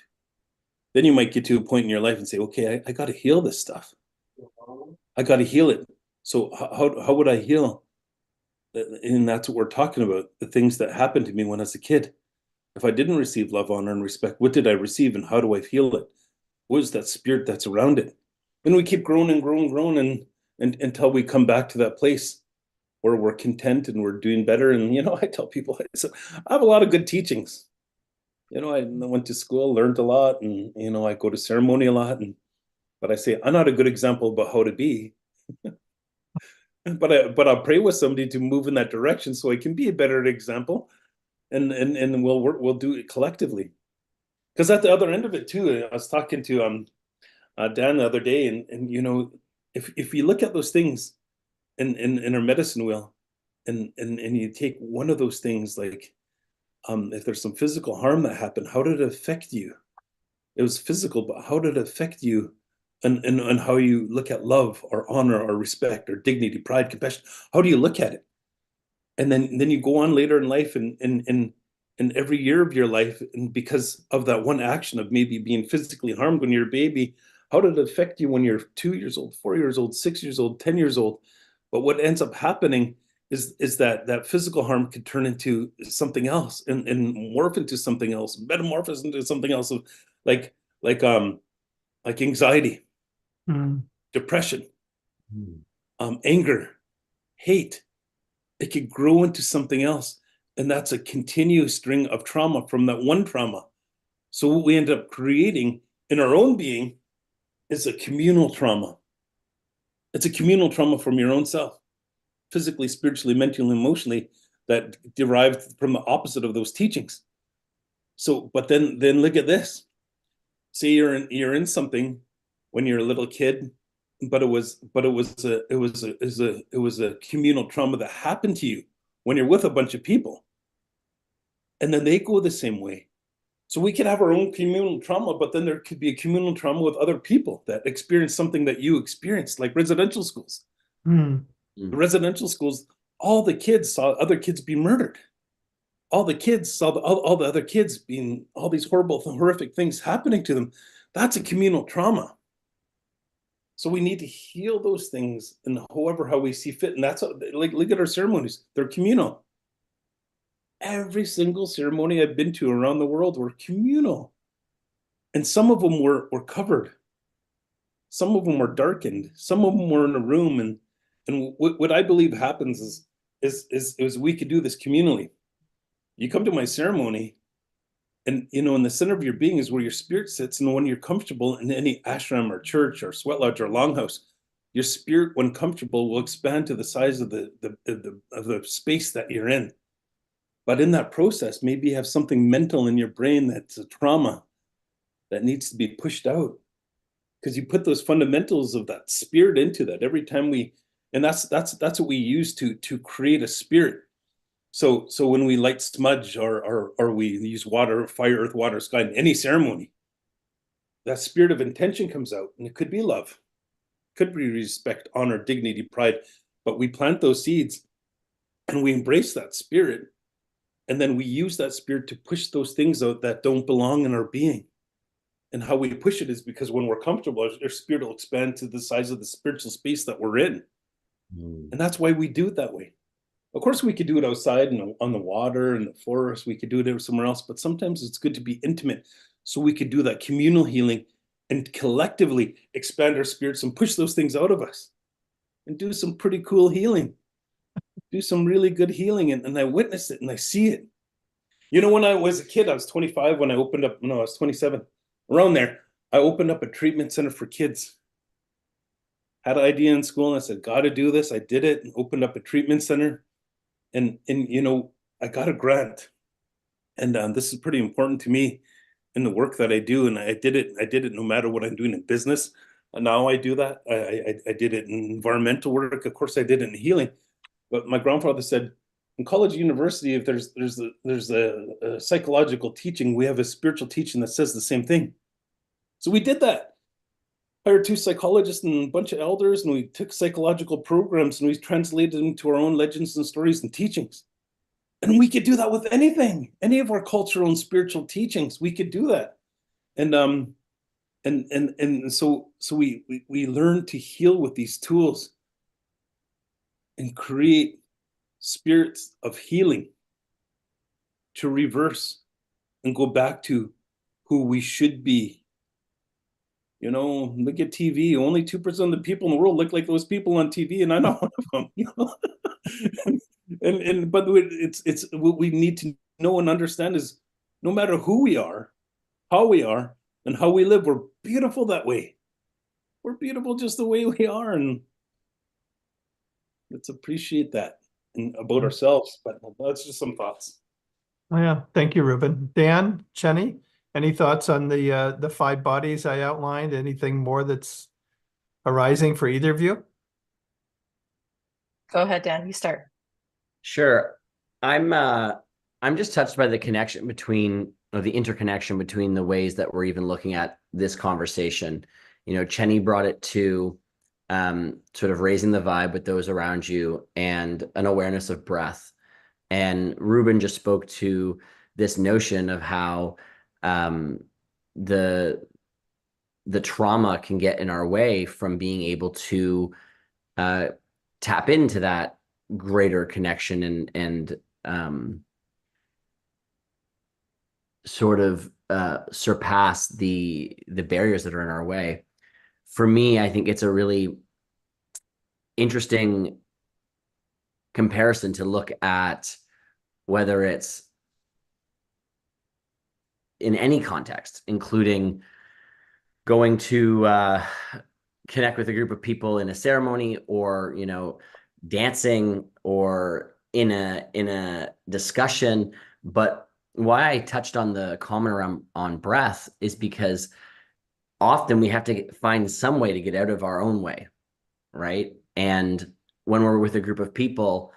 Then you might get to a point in your life and say, okay, I got to heal this stuff. I got to heal it. So how would I heal? And that's what we're talking about, the things that happened to me when I was a kid. If I didn't receive love, honor, and respect, what did I receive, and how do I heal it? What is that spirit that's around it? And we keep growing and growing and until we come back to that place where we're content and we're doing better. And, I tell people, I have a lot of good teachings. I went to school, learned a lot, and, I go to ceremony a lot. But I say, I'm not a good example about how to be. But I'll pray with somebody to move in that direction so I can be a better example. And we'll do it collectively. Because at the other end of it too, I was talking to Dan the other day, and if you look at those things in our medicine wheel, and you take one of those things, like if there's some physical harm that happened, how did it affect you? It was physical, but how did it affect you? And how you look at love or honor or respect or dignity, pride, compassion. How do you look at it? And then you go on later in life, and every year of your life, and because of that one action of maybe being physically harmed when you're a baby, How did it affect you when you're 2 years old, 4 years old, 6 years old, 10 years old? But what ends up happening is that physical harm could turn into something else and morph into something else, metamorphose into something else of like anxiety, depression, anger, hate. It could grow into something else. And that's a continuous string of trauma from that one trauma. So what we end up creating in our own being is a communal trauma. It's a communal trauma from your own self, physically, spiritually, mentally, emotionally, that derived from the opposite of those teachings. So, but then look at this. Say you're in something when you're a little kid, but it was a communal trauma that happened to you when you're with a bunch of people, and then they go the same way. So we could have our own communal trauma, but then there could be a communal trauma with other people that experience something that you experienced, like residential schools. The residential schools, all the kids saw other kids be murdered. All the kids saw all the other kids being, all these horrible, horrific things happening to them. That's a communal trauma. So we need to heal those things in how we see fit. And that's like, look at our ceremonies. They're communal. Every single ceremony I've been to around the world were communal. And some of them were covered. Some of them were darkened. Some of them were in a room. And what I believe happens is we could do this communally. You come to my ceremony, and in the center of your being is where your spirit sits. And when you're comfortable in any ashram or church or sweat lodge or longhouse, your spirit, when comfortable, will expand to the size of the space that you're in. But in that process, maybe you have something mental in your brain that's a trauma that needs to be pushed out, because you put those fundamentals of that spirit into that every time and that's what we use to create a spirit. So when we light smudge or we use water, fire, earth, water, sky in any ceremony, that spirit of intention comes out, and it could be love, could be respect, honor, dignity, pride, but we plant those seeds and we embrace that spirit. And then we use that spirit to push those things out that don't belong in our being. And how we push it is because when we're comfortable, our spirit will expand to the size of the spiritual space that we're in. And that's why we do it that way. Of course, we could do it outside and on the water and the forest. We could do it somewhere else. But sometimes it's good to be intimate, so we could do that communal healing and collectively expand our spirits and push those things out of us and do some pretty cool healing. Do some really good healing, and I witnessed it and I see it. When I was a kid, I was 25 when I opened up, no, I was 27, around there. I opened up a treatment center for kids. Had an idea in school, and I said, gotta do this. I did it and opened up a treatment center, and I got a grant. And this is pretty important to me in the work that I do, and I did it no matter what I'm doing in business. And now I do that. I did it in environmental work. Of course, I did it in healing. But my grandfather said, in college, university, if there's a psychological teaching, we have a spiritual teaching that says the same thing. So we did that. Hired 2 psychologists and a bunch of elders, and we took psychological programs and we translated them into our own legends and stories and teachings. And we could do that with anything, any of our cultural and spiritual teachings. We could do that. And so we learn to heal with these tools and create spirits of healing to reverse and go back to who we should be. Look at TV. Only 2% of the people in the world look like those people on TV, and I'm not one of them. But it's what we need to know and understand is, no matter who we are, how we are, and how we live, we're beautiful that way. We're beautiful just the way we are, and let's appreciate that about ourselves. But that's just some thoughts. Oh, yeah. Thank you, Reuben. Dan, Chenny, any thoughts on the 5 bodies I outlined? Anything more that's arising for either of you? Go ahead, Dan, you start. Sure. I'm just touched by the connection between, or the interconnection between the ways that we're even looking at this conversation. Chenny brought it to sort of raising the vibe with those around you and an awareness of breath. And Reuben just spoke to this notion of how the the trauma can get in our way from being able to tap into that greater connection and sort of surpass the barriers that are in our way. For me, I think it's a really interesting comparison to look at, whether it's in any context, including going to connect with a group of people in a ceremony, or, you know, dancing, or in a discussion. But why I touched on the comment around on breath is because often we have to find some way to get out of our own way, right? And when we're with a group of people,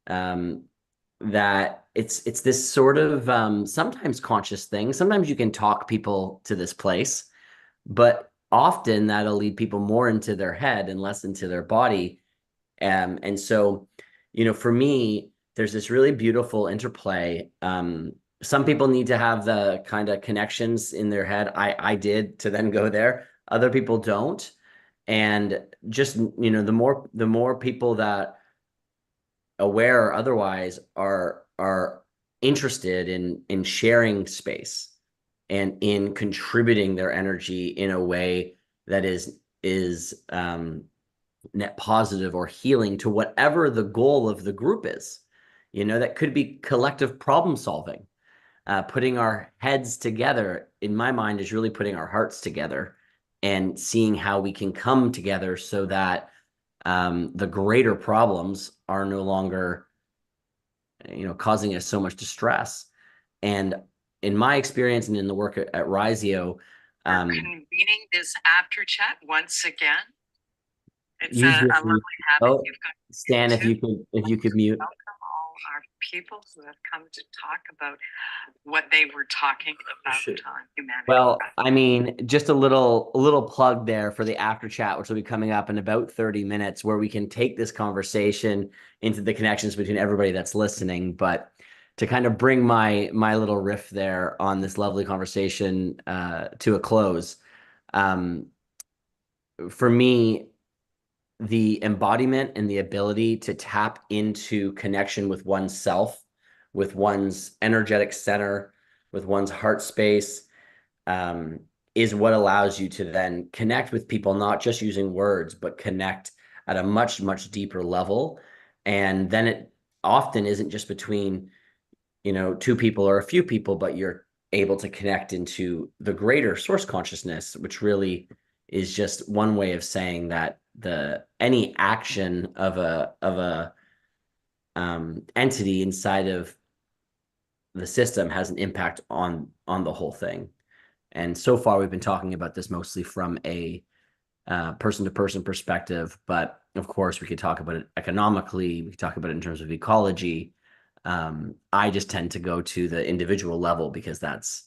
that it's this sort of sometimes conscious thing. Sometimes you can talk people to this place, but often that'll lead people more into their head and less into their body. And so, you know, for me, there's this really beautiful interplay. Some people need to have the kind of connections in their head. I did, to then go there. Other people don't. And just, you know, the more people that, aware or otherwise, are interested in sharing space and in contributing their energy in a way that is net positive or healing to whatever the goal of the group is. You know, that could be collective problem solving. Putting our heads together, in my mind, is really putting our hearts together and seeing how we can come together so that the greater problems are no longer, you know, causing us so much distress. And in my experience and in the work at Risio, convening this after chat once again. It's use a this lovely habit oh, you've got. Stan, if you could mute. Welcome all our people who have come to talk about what they were talking about on humanity. Well, I mean, just a little plug there for the after chat, which will be coming up in about 30 minutes, where we can take this conversation into the connections between everybody that's listening. But to kind of bring my little riff there on this lovely conversation to a close, for me, the embodiment and the ability to tap into connection with oneself, with one's energetic center, with one's heart space, is what allows you to then connect with people, not just using words, but connect at a much, much deeper level. And then it often isn't just between, you know, two people or a few people, but you're able to connect into the greater source consciousness, which really is just one way of saying that any action of a entity inside of the system has an impact on the whole thing. And so far, we've been talking about this mostly from a person-to-person perspective, but of course, we could talk about it economically. We could talk about it in terms of ecology. I just tend to go to the individual level because that's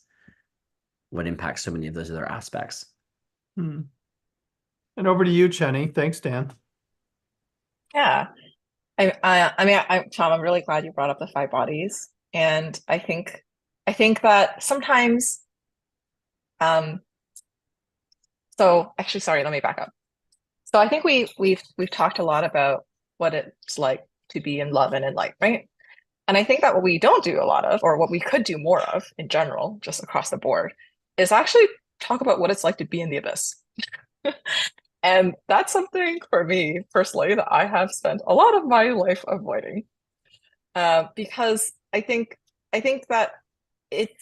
what impacts so many of those other aspects. And over to you, Chenny. Thanks, Dan. Yeah. I mean, Tom, I'm really glad you brought up the five bodies. And I think that sometimes, so actually, sorry, let me back up. So I think we've talked a lot about what it's like to be in love and in light, right? And I think that what we don't do a lot of, or what we could do more of in general, just across the board, is actually talk about what it's like to be in the abyss. And that's something for me personally that I have spent a lot of my life avoiding, because I think that it's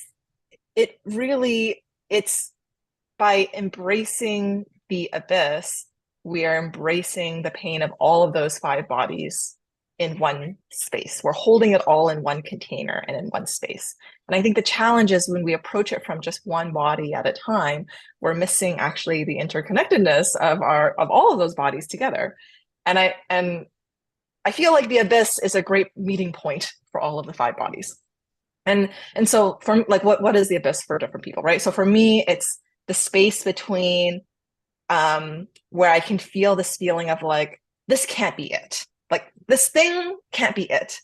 by embracing the abyss, we are embracing the pain of all of those five bodies in one space. We're holding it all in one container and in one space. And I think the challenge is when we approach it from just one body at a time, we're missing actually the interconnectedness of all of those bodies together. And I feel like the abyss is a great meeting point for all of the five bodies. And so for like what is the abyss for different people, right? So for me, it's the space between where I can feel this feeling of like, this can't be it. Like this thing can't be it,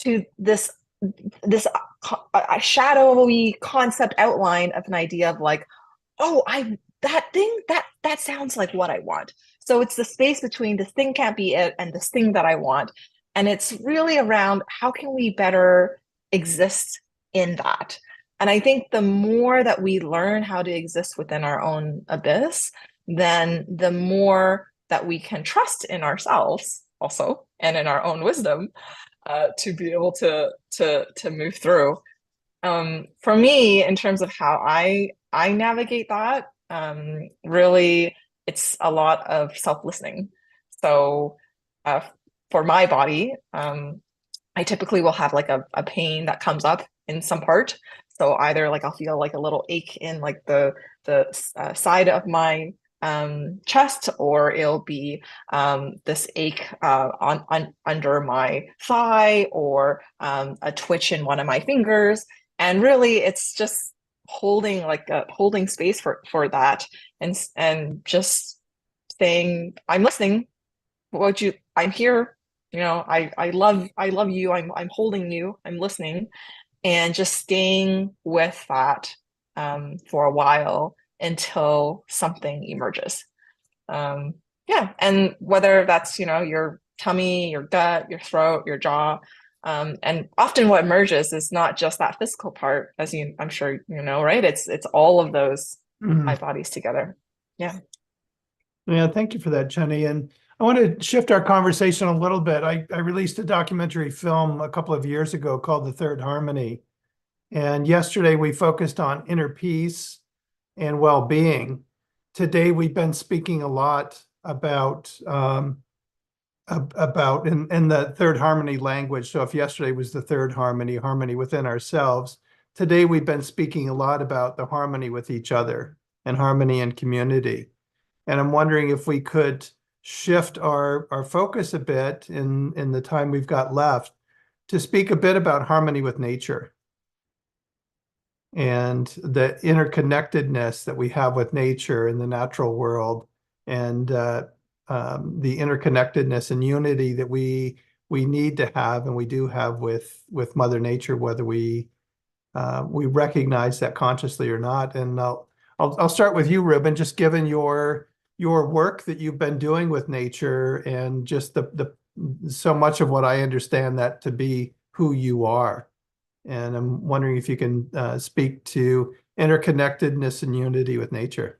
to this a shadowy concept outline of an idea of like, oh, that thing, that sounds like what I want. So it's the space between this thing can't be it and this thing that I want. And it's really around how can we better exist in that? And I think the more that we learn how to exist within our own abyss, then the more that we can trust in ourselves also and in our own wisdom to be able to move through. For me, in terms of how I navigate that, really, it's a lot of self-listening. So for my body, I typically will have like a pain that comes up in some part. So either like I'll feel like a little ache in like the side of my chest, or it'll be this ache under my thigh, or a twitch in one of my fingers. And really, it's just holding space for that, and just saying, I'm listening. I'm here. You know, I love you. I'm holding you. I'm listening, and just staying with that for a while until something emerges. Yeah, and whether that's, you know, your tummy, your gut, your throat, your jaw. And often what emerges is not just that physical part, as I'm sure you know, right? It's all of those my bodies together. Yeah. Yeah, thank you for that, Chenny. And I want to shift our conversation a little bit. I released a documentary film a couple of years ago called The Third Harmony. And yesterday we focused on inner peace and well-being. Today we've been speaking a lot about in the third harmony language. So if yesterday was the third harmony, harmony within ourselves, today we've been speaking a lot about the harmony with each other and harmony in community. And I'm wondering if we could shift our focus a bit in the time we've got left to speak a bit about harmony with nature and the interconnectedness that we have with nature in the natural world, and the interconnectedness and unity that we need to have, and we do have with Mother Nature, whether we recognize that consciously or not. And I'll start with you, Reuben, just given your work that you've been doing with nature, and just the so much of what I understand that to be who you are. And I'm wondering if you can speak to interconnectedness and unity with nature.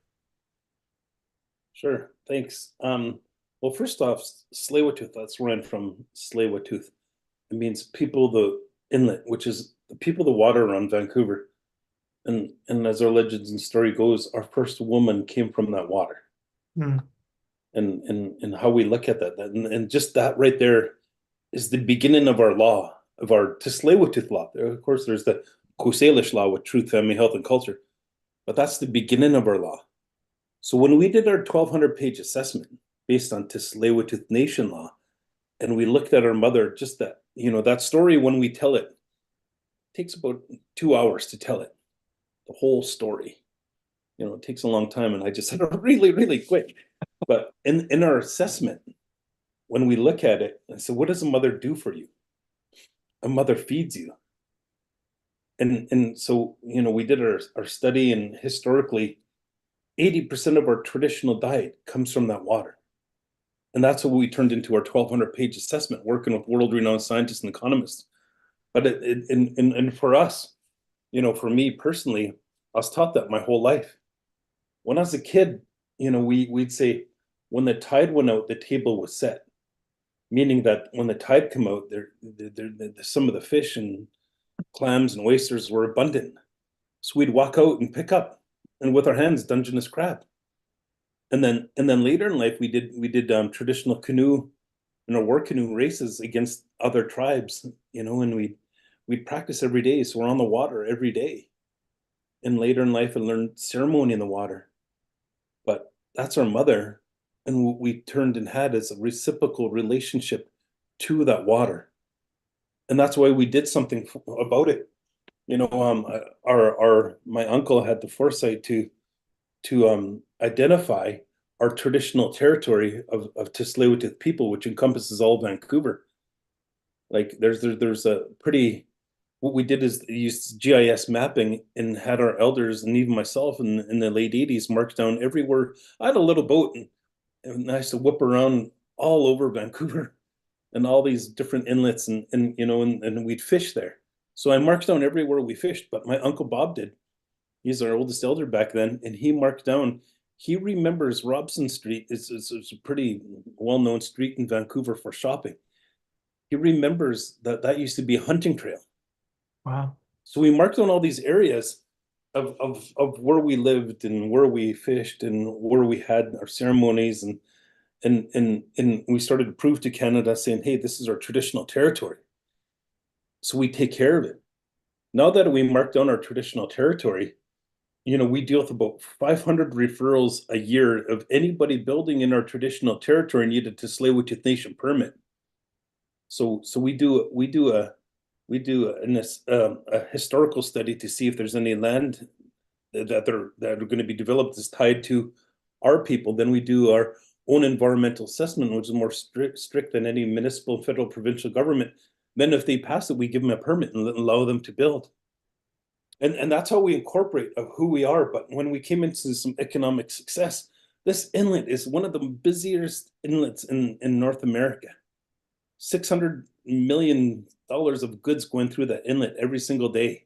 Sure, thanks. Well, first off, Tsleil-Waututh, that's where I'm from, Tsleil-Waututh. It means people the inlet, which is the people the water around Vancouver. And as our legends and story goes, our first woman came from that water. And how we look at that, and just that right there is the beginning of our law, of our Tsleil-Waututh law. Of course, there's the Coast law with truth, family, health, and culture, but that's the beginning of our law. So when we did our 1,200-page assessment based on Tsleil-Waututh Nation law, and we looked at our mother, just that, you know, that story, when we tell it, takes about 2 hours to tell it, the whole story. You know, it takes a long time, and I just said it really, really quick. But in our assessment, when we look at it, I said, what does a mother do for you? A mother feeds you. And so, you know, we did our study, and historically, 80% of our traditional diet comes from that water. And that's what we turned into our 1,200-page assessment, working with world-renowned scientists and economists. But and for us, you know, for me personally, I was taught that my whole life. When I was a kid, you know, we'd say, when the tide went out, the table was set. Meaning that when the tide come out, some of the fish and clams and oysters were abundant. So we'd walk out and pick up, and with our hands, Dungeness crab. And then later in life, we did traditional canoe, you know, war canoe races against other tribes, you know, and we'd practice every day. So we're on the water every day. And later in life, I learned ceremony in the water. But that's our mother. And what we turned and had is a reciprocal relationship to that water. And that's why we did something about it. You know, my uncle had the foresight to identify our traditional territory of Tsleil-Waututh people, which encompasses all Vancouver. Like there's a pretty what we did is use GIS mapping and had our elders and even myself in the late 80s marked down everywhere. I had a little boat and I used to whip around all over Vancouver and all these different inlets and you know, and we'd fish there. So I marked down everywhere we fished, but my Uncle Bob did. He's our oldest elder back then, and he marked down, he remembers Robson Street. It's a pretty well-known street in Vancouver for shopping. He remembers that used to be a hunting trail. Wow. So we marked on all these areas of where we lived and where we fished and where we had our ceremonies, and we started to prove to Canada saying, hey, this is our traditional territory. So we take care of it. Now that we marked down our traditional territory, you know, we deal with about 500 referrals a year of anybody building in our traditional territory needed a Tsleil-Waututh Nation permit. So we do a historical study to see if there's any land that are going to be developed that's tied to our people. Then we do our own environmental assessment, which is more strict than any municipal, federal, provincial government. Then if they pass it, we give them a permit and allow them to build. And that's how we incorporate of who we are. But when we came into some economic success, this inlet is one of the busiest inlets in North America. $600 million of goods going through that inlet every single day.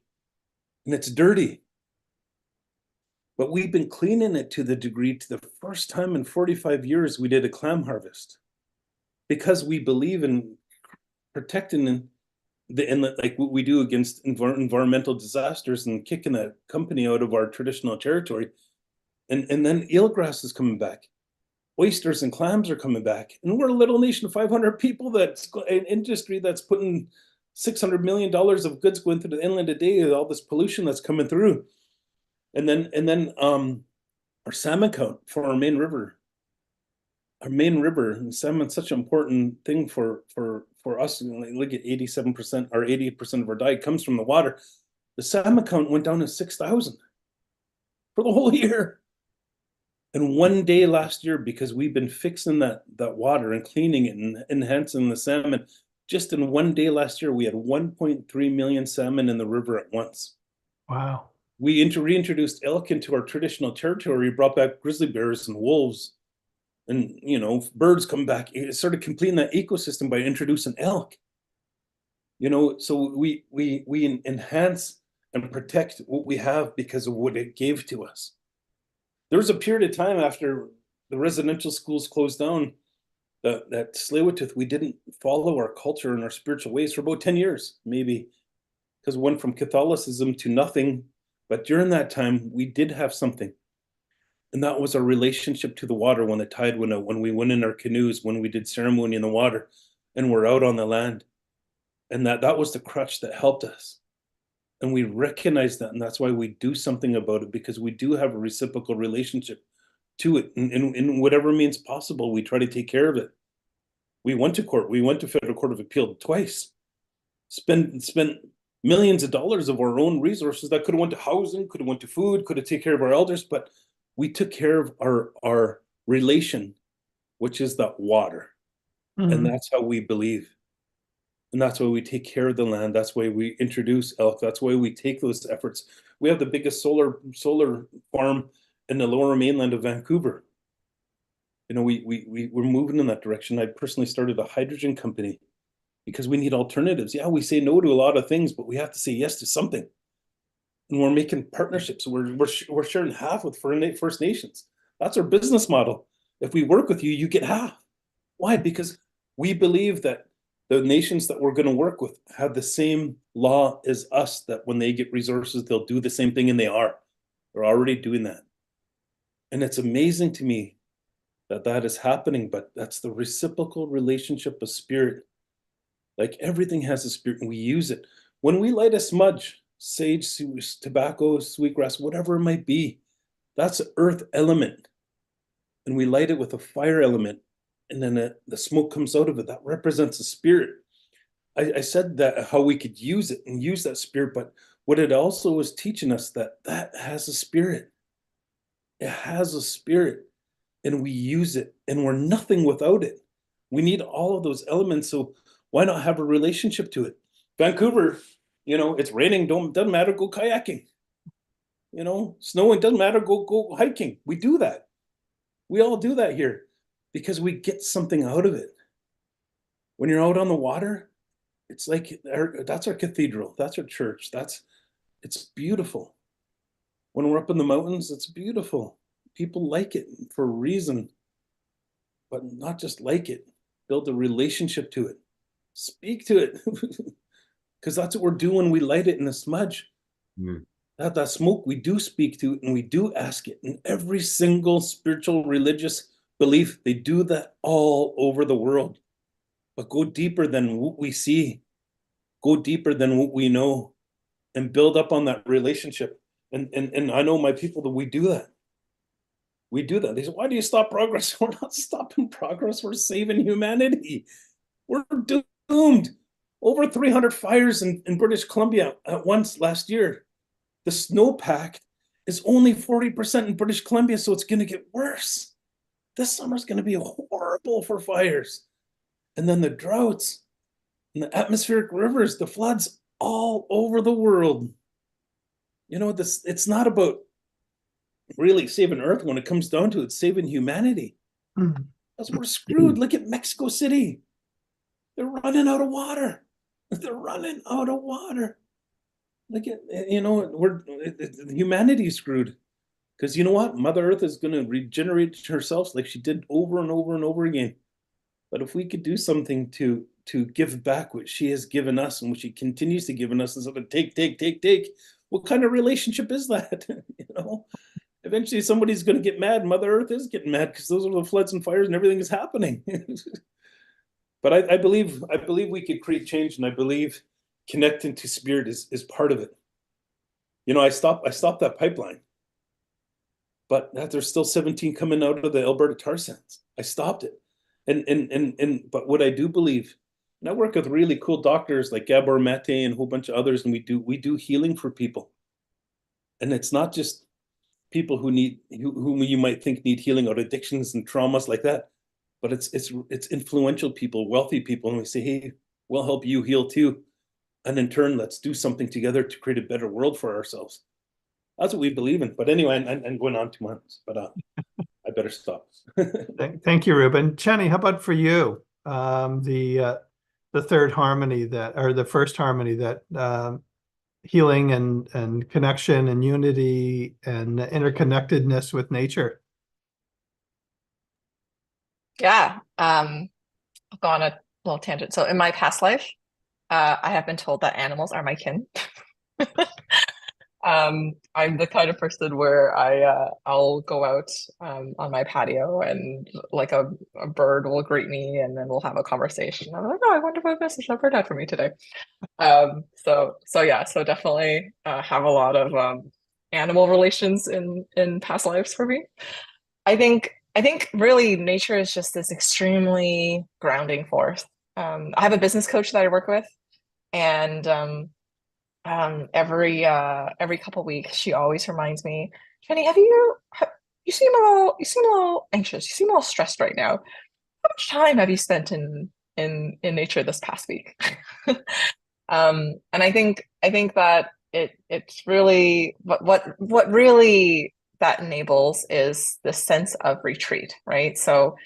And it's dirty. But we've been cleaning it to the degree, to the first time in 45 years, we did a clam harvest. Because we believe in protecting the inlet like what we do against environmental disasters and kicking that company out of our traditional territory. And then eelgrass is coming back. Oysters and clams are coming back. And we're a little nation of 500 people, that's an industry that's putting $600 million of goods going through the inland a day with all this pollution that's coming through. And then our salmon count for our main river. Our main river, and salmon's such an important thing for us. You know, look at 87% or 80% of our diet comes from the water. The salmon count went down to 6,000 for the whole year. And one day last year, because we've been fixing that water and cleaning it and enhancing the salmon, just in one day last year, we had 1.3 million salmon in the river at once. Wow. We reintroduced elk into our traditional territory, brought back grizzly bears and wolves. And, you know, birds come back. It started completing that ecosystem by introducing elk. You know, so we enhance and protect what we have because of what it gave to us. There was a period of time after the residential schools closed down that Tsleil-Waututh, we didn't follow our culture and our spiritual ways for about 10 years, maybe, because we went from Catholicism to nothing. But during that time, we did have something. And that was our relationship to the water when the tide went out, when we went in our canoes, when we did ceremony in the water, and we're out on the land. And that was the crutch that helped us. And we recognize that, and that's why we do something about it, because we do have a reciprocal relationship to it. In whatever means possible, we try to take care of it. We went to court. We went to Federal Court of Appeal twice. Spent millions of dollars of our own resources that could have went to housing, could have went to food, could have taken care of our elders, but we took care of our relation, which is that water. Mm-hmm. And that's how we believe. And that's why we take care of the land. That's why we introduce elk. That's why we take those efforts. We have the biggest solar farm in the lower mainland of Vancouver. You know, we're moving in that direction. I personally started a hydrogen company because we need alternatives. Yeah, we say no to a lot of things, but we have to say yes to something. And we're making partnerships. We're sharing half with First Nations. That's our business model. If we work with you, you get half. Why? Because we believe that the nations that we're going to work with have the same law as us, that when they get resources, they'll do the same thing, and they are. They're already doing that. And it's amazing to me that is happening, but that's the reciprocal relationship of spirit. Like everything has a spirit, and we use it. When we light a smudge, sage, tobacco, sweetgrass, whatever it might be, that's an earth element. And we light it with a fire element, and then the smoke comes out of it. That represents a spirit. I said that how we could use it and use that spirit, but what it also was teaching us that has a spirit. It has a spirit, and we use it, and we're nothing without it. We need all of those elements, so why not have a relationship to it? Vancouver, You know, it's raining, doesn't matter, go kayaking. You know, snowing, doesn't matter, go hiking. We do that. We all do that here because we get something out of it. When you're out on the water, it's like that's our cathedral, that's our church, it's beautiful. When we're up in the mountains, it's beautiful. People like it for a reason, but not just like it. Build a relationship to it. Speak to it. Because that's what we're doing when we light it in the smudge. Mm. That smoke, we do speak to it and we do ask it. In every single spiritual, religious belief, they do that all over the world. But go deeper than what we see. Go deeper than what we know and build up on that relationship. And I know my people that we do that. We do that. They say, why do you stop progress? We're not stopping progress. We're saving humanity. We're doomed. Over 300 fires in British Columbia at once last year. The snowpack is only 40% in British Columbia, so it's going to get worse. This summer's going to be horrible for fires. And then the droughts and the atmospheric rivers, the floods all over the world. You know, it's not about really saving Earth when it comes down to it, saving humanity. Because we're screwed. Look at Mexico City. They're running out of water. They're running out of water. Look at, you know, humanity is screwed. Because you know what? Mother Earth is going to regenerate herself like she did over and over and over again. But if we could do something to give back what she has given us and what she continues to give us instead of take, what kind of relationship is that? You know, eventually somebody's going to get mad. Mother Earth is getting mad because those are the floods and fires and everything is happening. But I believe we could create change, and I believe connecting to spirit is part of it. You know, I stopped that pipeline, but there's still 17 coming out of the Alberta tar sands. I stopped it. But what I do believe, and I work with really cool doctors like Gabor Mate and a whole bunch of others, and we do healing for people. And it's not just people whom you might think need healing out of addictions and traumas like that, but it's influential people, wealthy people, and we say, hey, we'll help you heal too. And in turn, let's do something together to create a better world for ourselves. That's what we believe in. But anyway, I'm going on too much, but I better stop. Thank you, Reuben. Chenny, how about for you? The third harmony or the first harmony that healing and connection and unity and interconnectedness with nature. Yeah, I'll go on a little tangent. So in my past life, I have been told that animals are my kin. I'm the kind of person where I'll go out on my patio and like a bird will greet me and then we'll have a conversation. I'm like, oh, I wonder what message that bird had for me today. So definitely have a lot of animal relations in past lives for me. I think really nature is just this extremely grounding force. I have a business coach that I work with, and every couple weeks she always reminds me, Chenny, you seem a little anxious, you seem a little stressed right now. How much time have you spent in nature this past week? And I think that it's really what really that enables is the sense of retreat, right? So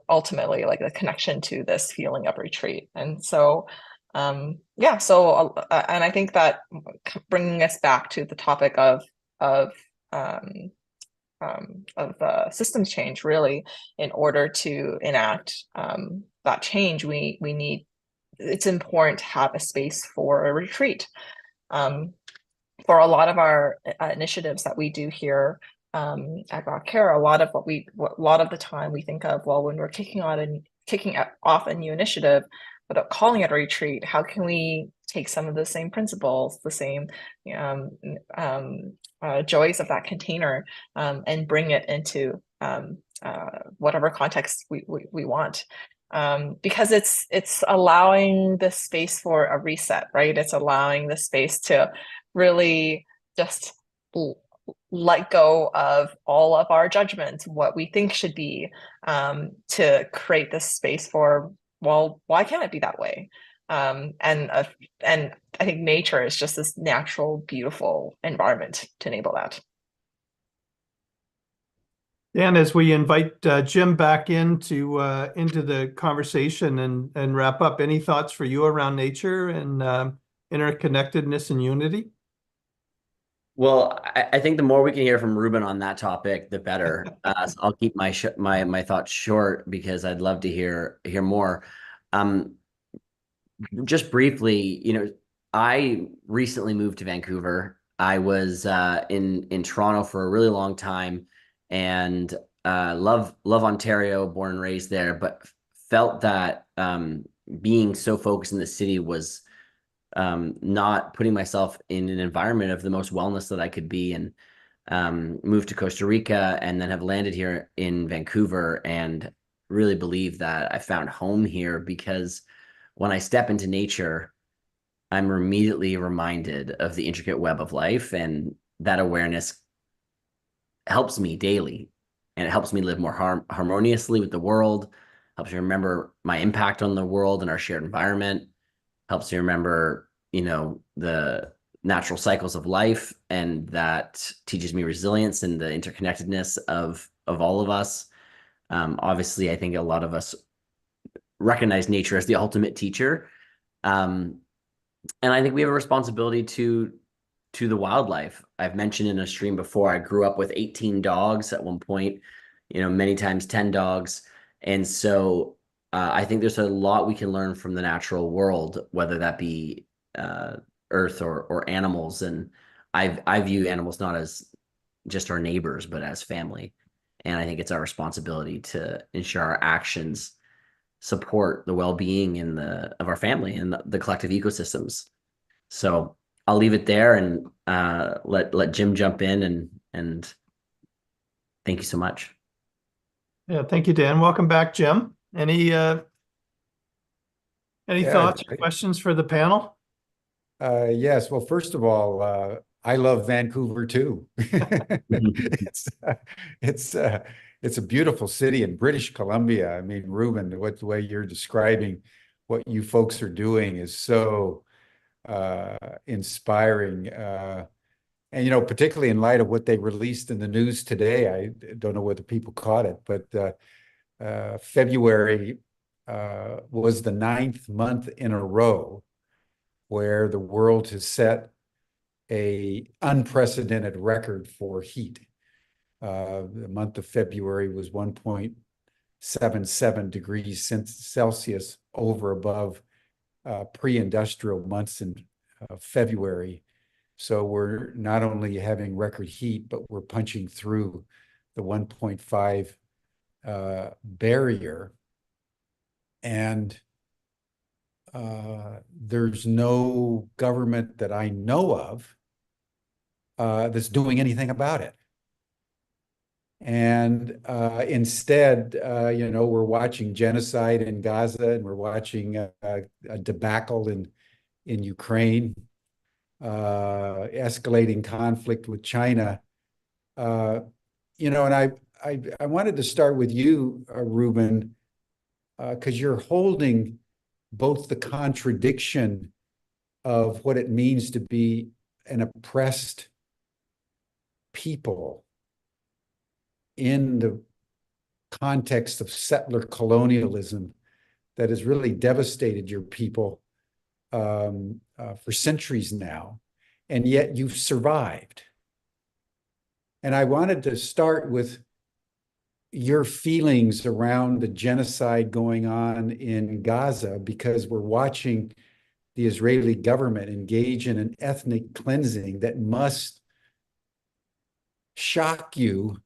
ultimately, like the connection to this feeling of retreat. And so and I think that bringing us back to the topic of systems change, really, in order to enact that change, we need, it's important to have a space for a retreat. For a lot of our initiatives that we do here at Care, a lot of the time we think of, well, when we're kicking off a new initiative, without calling it a retreat, how can we take some of the same principles, the same joys of that container, and bring it into whatever context we want. Because it's allowing the space for a reset, right? It's allowing the space to really just let go of all of our judgments, what we think should be, to create this space for, well, why can't it be that way? And I think nature is just this natural, beautiful environment to enable that. Dan, as we invite Jim back into the conversation and wrap up, any thoughts for you around nature and interconnectedness and unity? Well, I think the more we can hear from Reuben on that topic, the better. So I'll keep my thoughts short because I'd love to hear more. Just briefly, I recently moved to Vancouver. I was in Toronto for a really long time, and love Ontario, born and raised there, but felt that being so focused in the city was not putting myself in an environment of the most wellness that I could be, and moved to Costa Rica, and then have landed here in Vancouver, and really believe that I found home here because when I step into nature, I'm immediately reminded of the intricate web of life, and that awareness helps me daily, and it helps me live more harmoniously with the world, helps me remember my impact on the world and our shared environment, helps me remember, the natural cycles of life, and that teaches me resilience and the interconnectedness of all of us. Obviously, I think a lot of us recognize nature as the ultimate teacher. And I think we have a responsibility to the wildlife. I've mentioned in a stream before, I grew up with 18 dogs at one point, many times 10 dogs. And so I think there's a lot we can learn from the natural world, whether that be earth or animals. And I view animals not as just our neighbors, but as family. And I think it's our responsibility to ensure our actions support the well-being of our family and the collective ecosystems. So I'll leave it there and let Jim jump in, and thank you so much. Yeah, thank you, Dan. Welcome back, Jim. Any thoughts or questions for the panel? Yes. Well, first of all, I love Vancouver too. It's a beautiful city in British Columbia. I mean, Reuben, the way you're describing what you folks are doing is so inspiring. And, particularly in light of what they released in the news today, I don't know whether people caught it, but February was the 9th month in a row where the world has set a unprecedented record for heat. The month of February was 1.77 degrees Celsius above pre-industrial months in February. So we're not only having record heat, but we're punching through the 1.5 barrier. And there's no government that I know of that's doing anything about it. And instead, we're watching genocide in Gaza, and we're watching a debacle in Ukraine, escalating conflict with China. And I wanted to start with you, Reuben, because you're holding both the contradiction of what it means to be an oppressed people in the context of settler colonialism that has really devastated your people for centuries now, and yet you've survived. And I wanted to start with your feelings around the genocide going on in Gaza, because we're watching the Israeli government engage in an ethnic cleansing that must shock you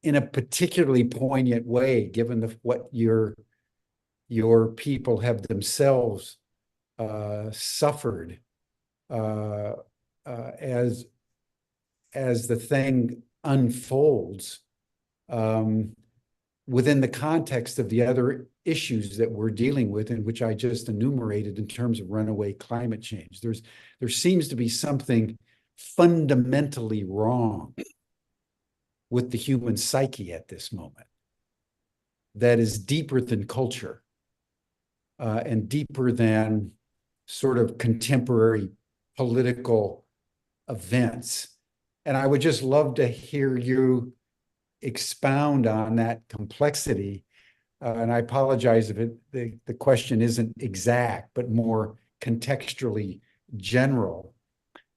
in a particularly poignant way, given what your people have themselves suffered as the thing unfolds within the context of the other issues that we're dealing with, and which I just enumerated in terms of runaway climate change. There seems to be something fundamentally wrong with the human psyche at this moment that is deeper than culture. and deeper than sort of contemporary political events. And I would just love to hear you expound on that complexity. And I apologize if the question isn't exact, but more contextually general.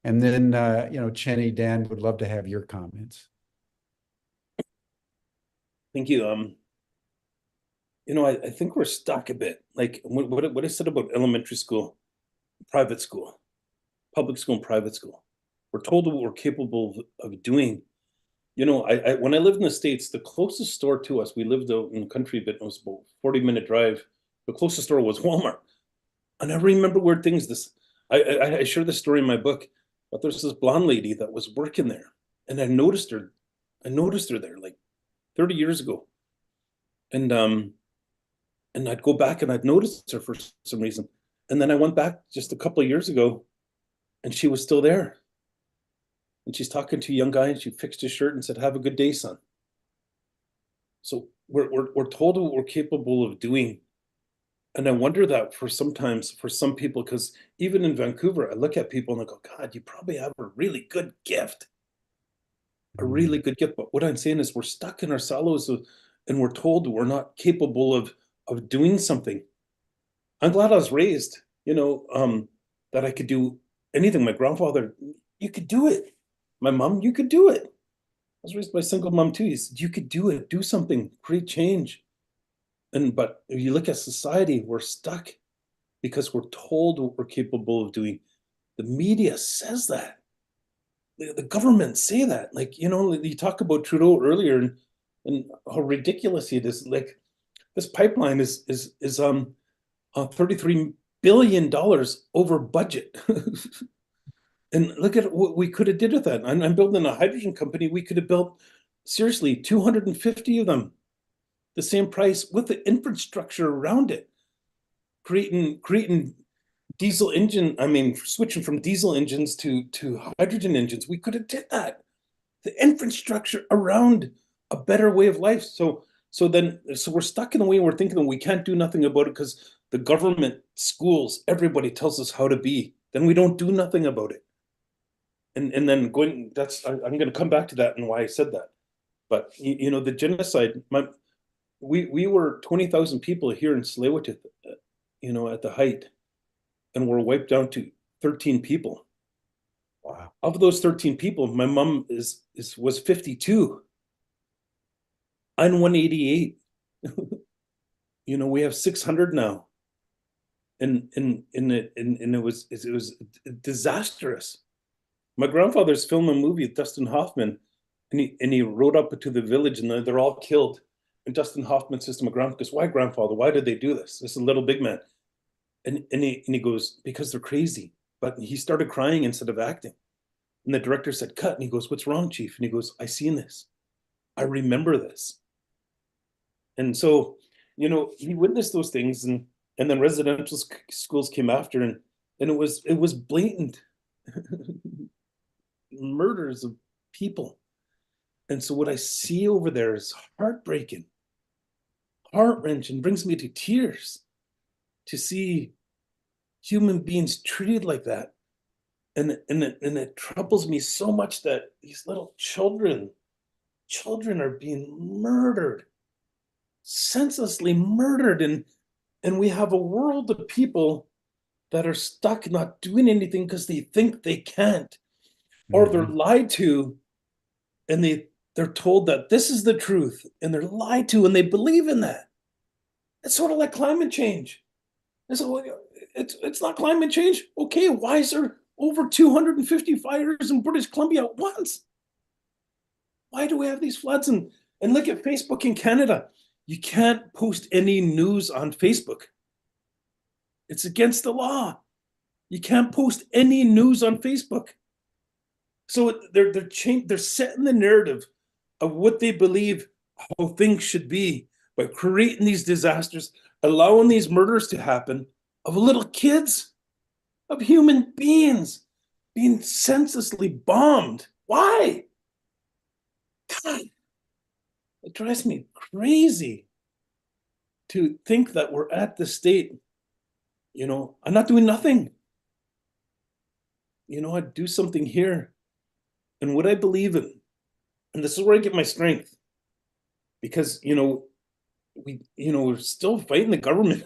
And then, Chenny, Dan, would love to have your comments. Thank you. I think we're stuck a bit. Like what I said about elementary school, private school, public school, and private school. We're told what we're capable of doing. When I lived in the States, the closest store to us, we lived out in the country, but it was about a 40-minute drive. The closest store was Walmart. And I remember weird things. I share this story in my book, but there's this blonde lady that was working there, and I noticed her there like 30 years ago. And I'd go back and I'd notice her for some reason. And then I went back just a couple of years ago, and she was still there. And she's talking to a young guy, and she fixed his shirt and said, "Have a good day, son." So we're told what we're capable of doing. And I wonder that for some people, because even in Vancouver, I look at people and I go, God, you probably have a really good gift. A really good gift. But what I'm saying is we're stuck in our silos and we're told we're not capable of doing something. I'm glad I was raised, that I could do anything. My grandfather, you could do it. My mom, you could do it. I was raised by a single mom too. He said, you could do it, do something, create change. But if you look at society, we're stuck because we're told what we're capable of doing. The media says that. The government say that. Like, you talk about Trudeau earlier and how ridiculous it is. Like, this pipeline is $33 billion over budget. And look at what we could have did with that. I'm building a hydrogen company. We could have built, seriously, 250 of them, the same price with the infrastructure around it, creating diesel engine. Switching from diesel engines to hydrogen engines. We could have did that. The infrastructure around a better way of life. So we're stuck in a way we're thinking that we can't do nothing about it because the government, schools, everybody tells us how to be. Then we don't do nothing about it. And then I'm going to come back to that and why I said that. But the genocide, we were 20,000 people here in Tsleil-Waututh, at the height, and we're wiped down to 13 people. Wow. Of those 13 people, my mom was 52. I'm 188. We have 600 now. And it was disastrous. My grandfather's filming a movie with Dustin Hoffman, and he rode up to the village, and they're all killed. And Dustin Hoffman says to my grandfather, goes, "Why, grandfather? Why did they do this? This is a little big man." And he goes, "Because they're crazy." But he started crying instead of acting. And the director said, "Cut." And he goes, "What's wrong, Chief?" And he goes, "I seen this. I remember this." And so, he witnessed those things, and then residential schools came after, and it was blatant murders of people. And so what I see over there is heartbreaking, heart-wrenching, brings me to tears to see human beings treated like that. And it troubles me so much that these little children are being murdered, senselessly murdered. And we have a world of people that are stuck not doing anything because they think they can't, or they're lied to, and they're told that this is the truth, and they're lied to, and they believe in that. It's sort of like climate change. It's not climate change. Okay, why is there over 250 fires in British Columbia at once? Why do we have these floods? And look at Facebook in Canada. You can't post any news on Facebook. It's against the law. You can't post any news on Facebook. So they're setting the narrative of what they believe how things should be by creating these disasters, allowing these murders to happen of little kids, of human beings being senselessly bombed. Why? God, it drives me crazy to think that we're at the state I'm not doing nothing. I'd do something here. And what I believe in, and this is where I get my strength, because, we're still fighting the government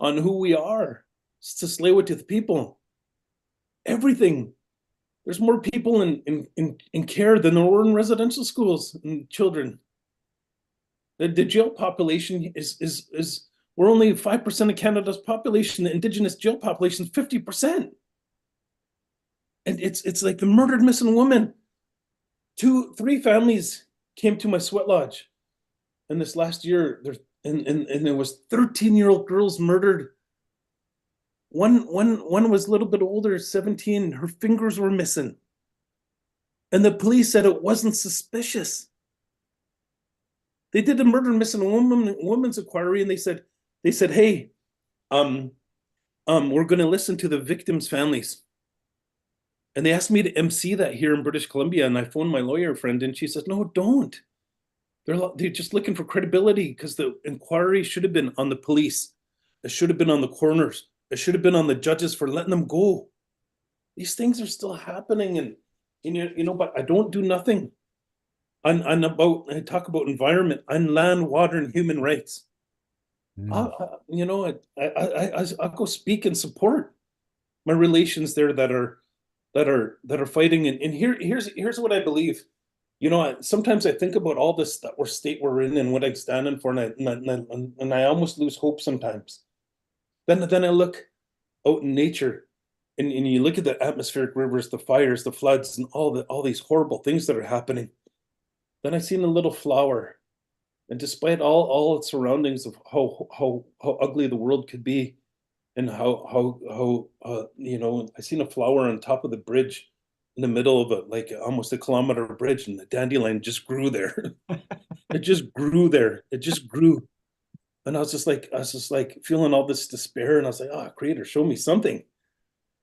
on who we are. It's the Tsleil-Waututh people. Everything. There's more people in care than there were in residential schools and children. The jail population is we're only 5% of Canada's population. The Indigenous jail population is 50%. And it's like the murdered missing woman. 3 families came to my sweat lodge. And this last year, and there was 13-year-old girls murdered. One was a little bit older, 17. Her fingers were missing. And the police said it wasn't suspicious. They did a murder missing woman's inquiry, and they said, hey, we're going to listen to the victims' families. And they asked me to MC that here in British Columbia, and I phoned my lawyer friend, and she says, no, don't. They're just looking for credibility, because the inquiry should have been on the police. It should have been on the coroners. It should have been on the judges for letting them go. These things are still happening, and but I don't do nothing. I talk about environment, on land, water, and human rights. I'll go speak and support my relations there that are fighting. And here's what I believe. Sometimes I think about all this state we're in and what I'm standing for, and I almost lose hope sometimes. Then I look out in nature, and you look at the atmospheric rivers, the fires, the floods, and all these horrible things that are happening. Then I seen a little flower, and despite all its surroundings of how ugly the world could be, and how I seen a flower on top of the bridge, in the middle of almost a kilometer bridge, and the dandelion just grew there. It just grew there. It just grew. And I was just like feeling all this despair, and I was like, oh, Creator, show me something.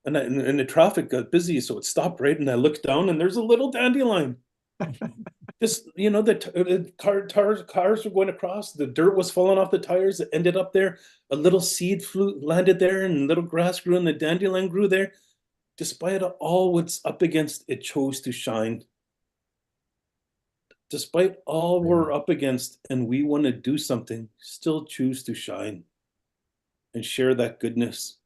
And the traffic got busy, so it stopped, right? And I looked down, and there's a little dandelion. Just, the cars were going across, the dirt was falling off the tires, it ended up there. A little seed landed there, and little grass grew, and the dandelion grew there. Despite all what's up against, it chose to shine. Despite all we're up against, and we want to do something, still choose to shine and share that goodness,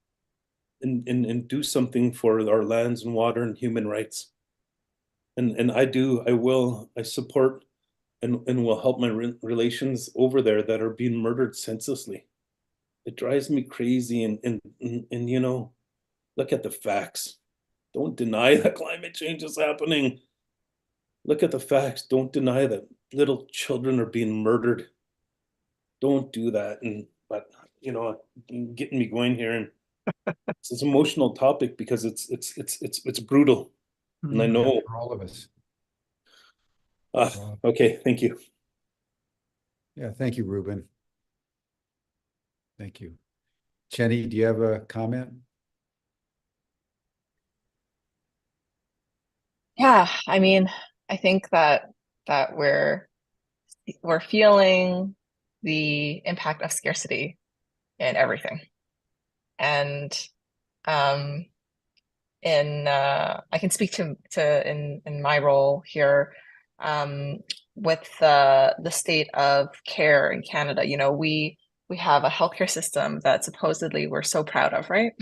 and do something for our lands and water and human rights. And I support and will help my relations over there that are being murdered senselessly. It drives me crazy, and look at the facts. Don't deny that climate change is happening. Look at the facts. Don't deny that little children are being murdered. Don't do that. But getting me going here, and it's an emotional topic because it's brutal, and I know for all of us. Okay, thank you. Yeah, thank you, Reuben. Thank you. Chenny, do you have a comment? Yeah, I mean, I think that we're feeling the impact of scarcity in everything. And I can speak to in my role here with the state of care in Canada. We have a healthcare system that supposedly we're so proud of, right?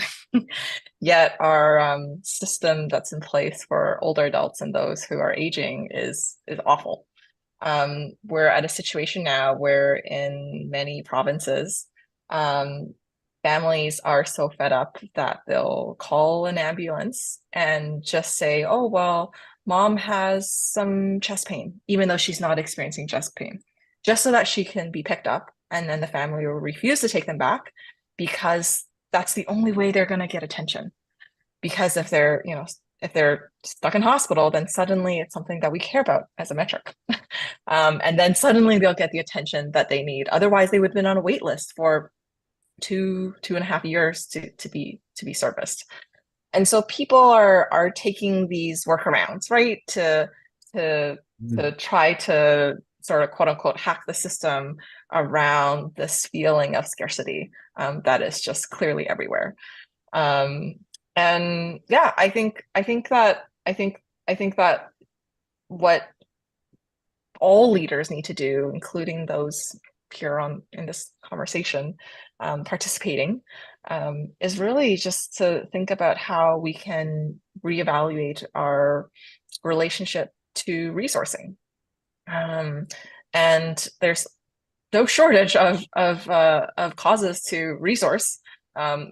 Yet our system that's in place for older adults and those who are aging is awful. We're at a situation now where in many provinces, families are so fed up that they'll call an ambulance and just say, oh, well, mom has some chest pain, even though she's not experiencing chest pain, just so that she can be picked up. And then the family will refuse to take them back because that's the only way they're going to get attention. Because if they're stuck in hospital, then suddenly it's something that we care about as a metric. And then suddenly they'll get the attention that they need. Otherwise, they would have been on a wait list for 2.5 years to be serviced. And so people are taking these workarounds, right, to try to sort of quote unquote hack the system around this feeling of scarcity that is just clearly everywhere. And yeah, I think that what all leaders need to do, including those here in this conversation, participating, is really just to think about how we can reevaluate our relationship to resourcing. And there's no shortage of causes to resource,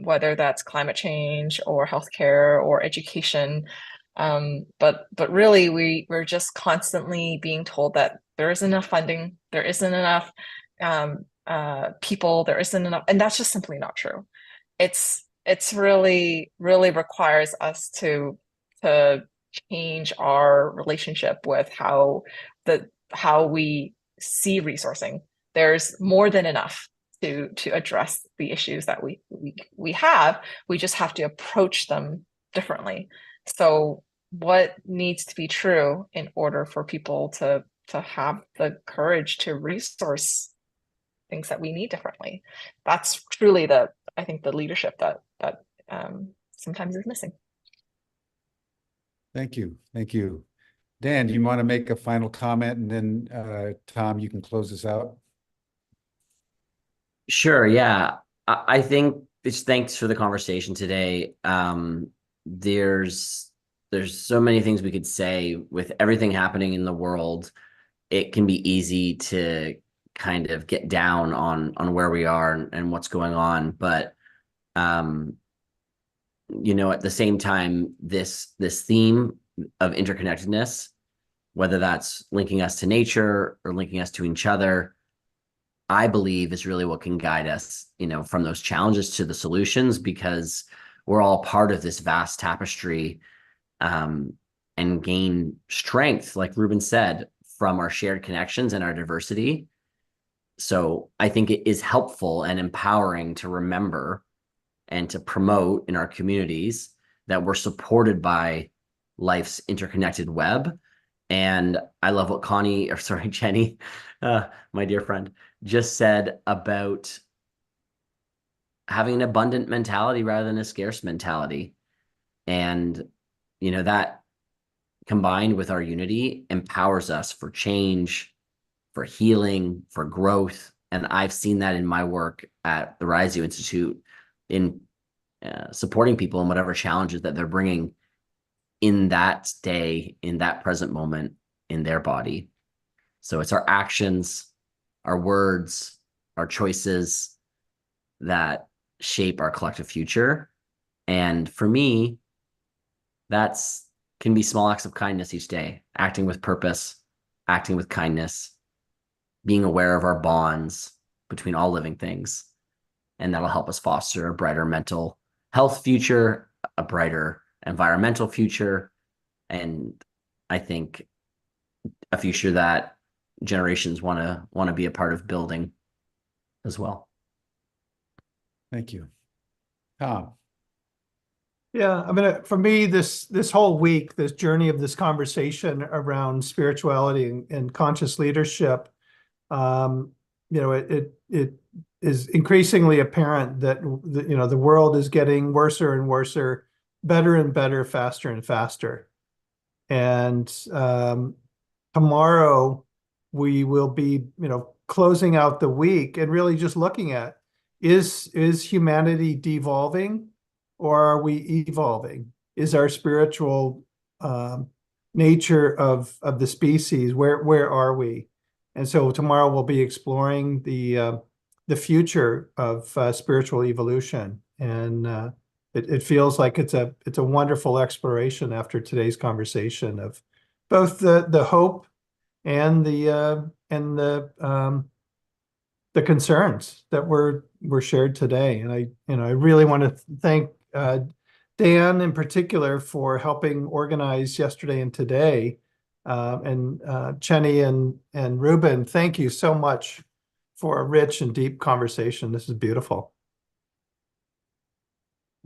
whether that's climate change or healthcare or education. But really we're just constantly being told that there isn't enough funding, there isn't enough people, there isn't enough, and that's just simply not true. It's really requires us to change our relationship with how we see resourcing. There's more than enough to address the issues that we have. We just have to approach them differently. So what needs to be true in order for people to have the courage to resource things that we need differently? That's truly I think the leadership that sometimes is missing. Thank you. Thank you. Dan, do you want to make a final comment, and then Tom, you can close us out? Sure. Yeah. I think it's thanks for the conversation today. There's so many things we could say with everything happening in the world. It can be easy to kind of get down on where we are and what's going on. But, at the same time, this theme of interconnectedness, whether that's linking us to nature or linking us to each other, I believe is really what can guide us, from those challenges to the solutions, because we're all part of this vast tapestry, and gain strength, like Reuben said, from our shared connections and our diversity. So I think it is helpful and empowering to remember and to promote in our communities that we're supported by life's interconnected web. And I love what Chenny, my dear friend, just said about having an abundant mentality rather than a scarce mentality. And, that combined with our unity empowers us for change, for healing, for growth. And I've seen that in my work at the Rise You Institute in supporting people in whatever challenges that they're bringing in that day, in that present moment, in their body. So it's our actions, our words, our choices that shape our collective future. And for me, that's can be small acts of kindness each day, acting with purpose, acting with kindness, being aware of our bonds between all living things. And that'll help us foster a brighter mental health future, a brighter environmental future, and I think a future that generations want to be a part of building as well. Thank you. Tom. Yeah, I mean, for me, this whole week, this journey of this conversation around spirituality and conscious leadership, it is increasingly apparent that the world is getting worser and worser, better and better, faster and faster. And tomorrow we will be, closing out the week and really just looking at is humanity devolving, or are we evolving? Is our spiritual nature of the species, where are we? And so tomorrow we'll be exploring the future of spiritual evolution, and it feels like it's a wonderful exploration after today's conversation of both the hope and the concerns that were shared today. And I really want to thank Dan in particular for helping organize yesterday and today. And Chenny and Reuben, thank you so much for a rich and deep conversation. This is beautiful.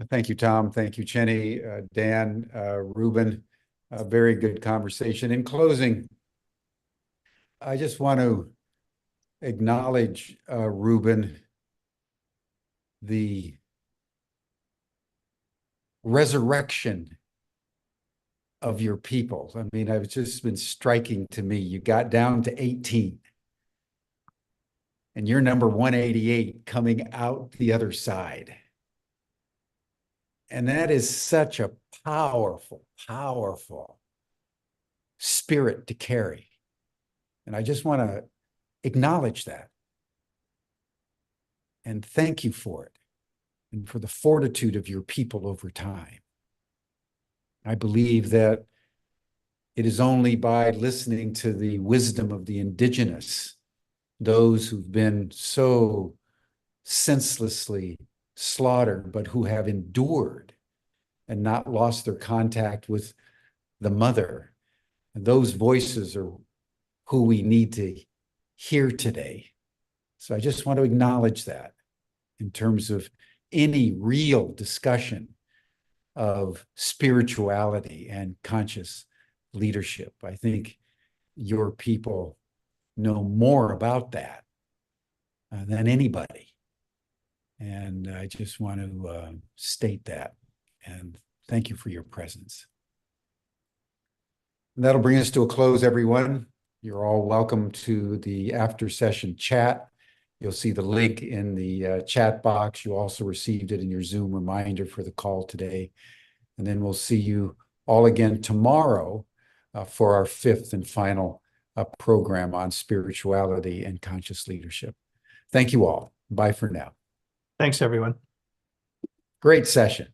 Thank you, Tom. Thank you, Chenny, Dan, Reuben. A very good conversation. In closing, I just want to acknowledge, Reuben, the resurrection of your people. I mean, it's just been striking to me. You got down to 18, and you're number 188 coming out the other side. And that is such a powerful, powerful spirit to carry. And I just want to acknowledge that and thank you for it and for the fortitude of your people over time. I believe that it is only by listening to the wisdom of the Indigenous, those who've been so senselessly slaughtered, but who have endured and not lost their contact with the mother. And those voices are who we need to hear today. So I just want to acknowledge that in terms of any real discussion of spirituality and conscious leadership. I think your people know more about that than anybody. And I just want to state that. And thank you for your presence. And that'll bring us to a close, everyone. You're all welcome to the after session chat. You'll see the link in the chat box. You also received it in your Zoom reminder for the call today. And then we'll see you all again tomorrow for our fifth and final program on spirituality and conscious leadership. Thank you all. Bye for now. Thanks, everyone. Great session.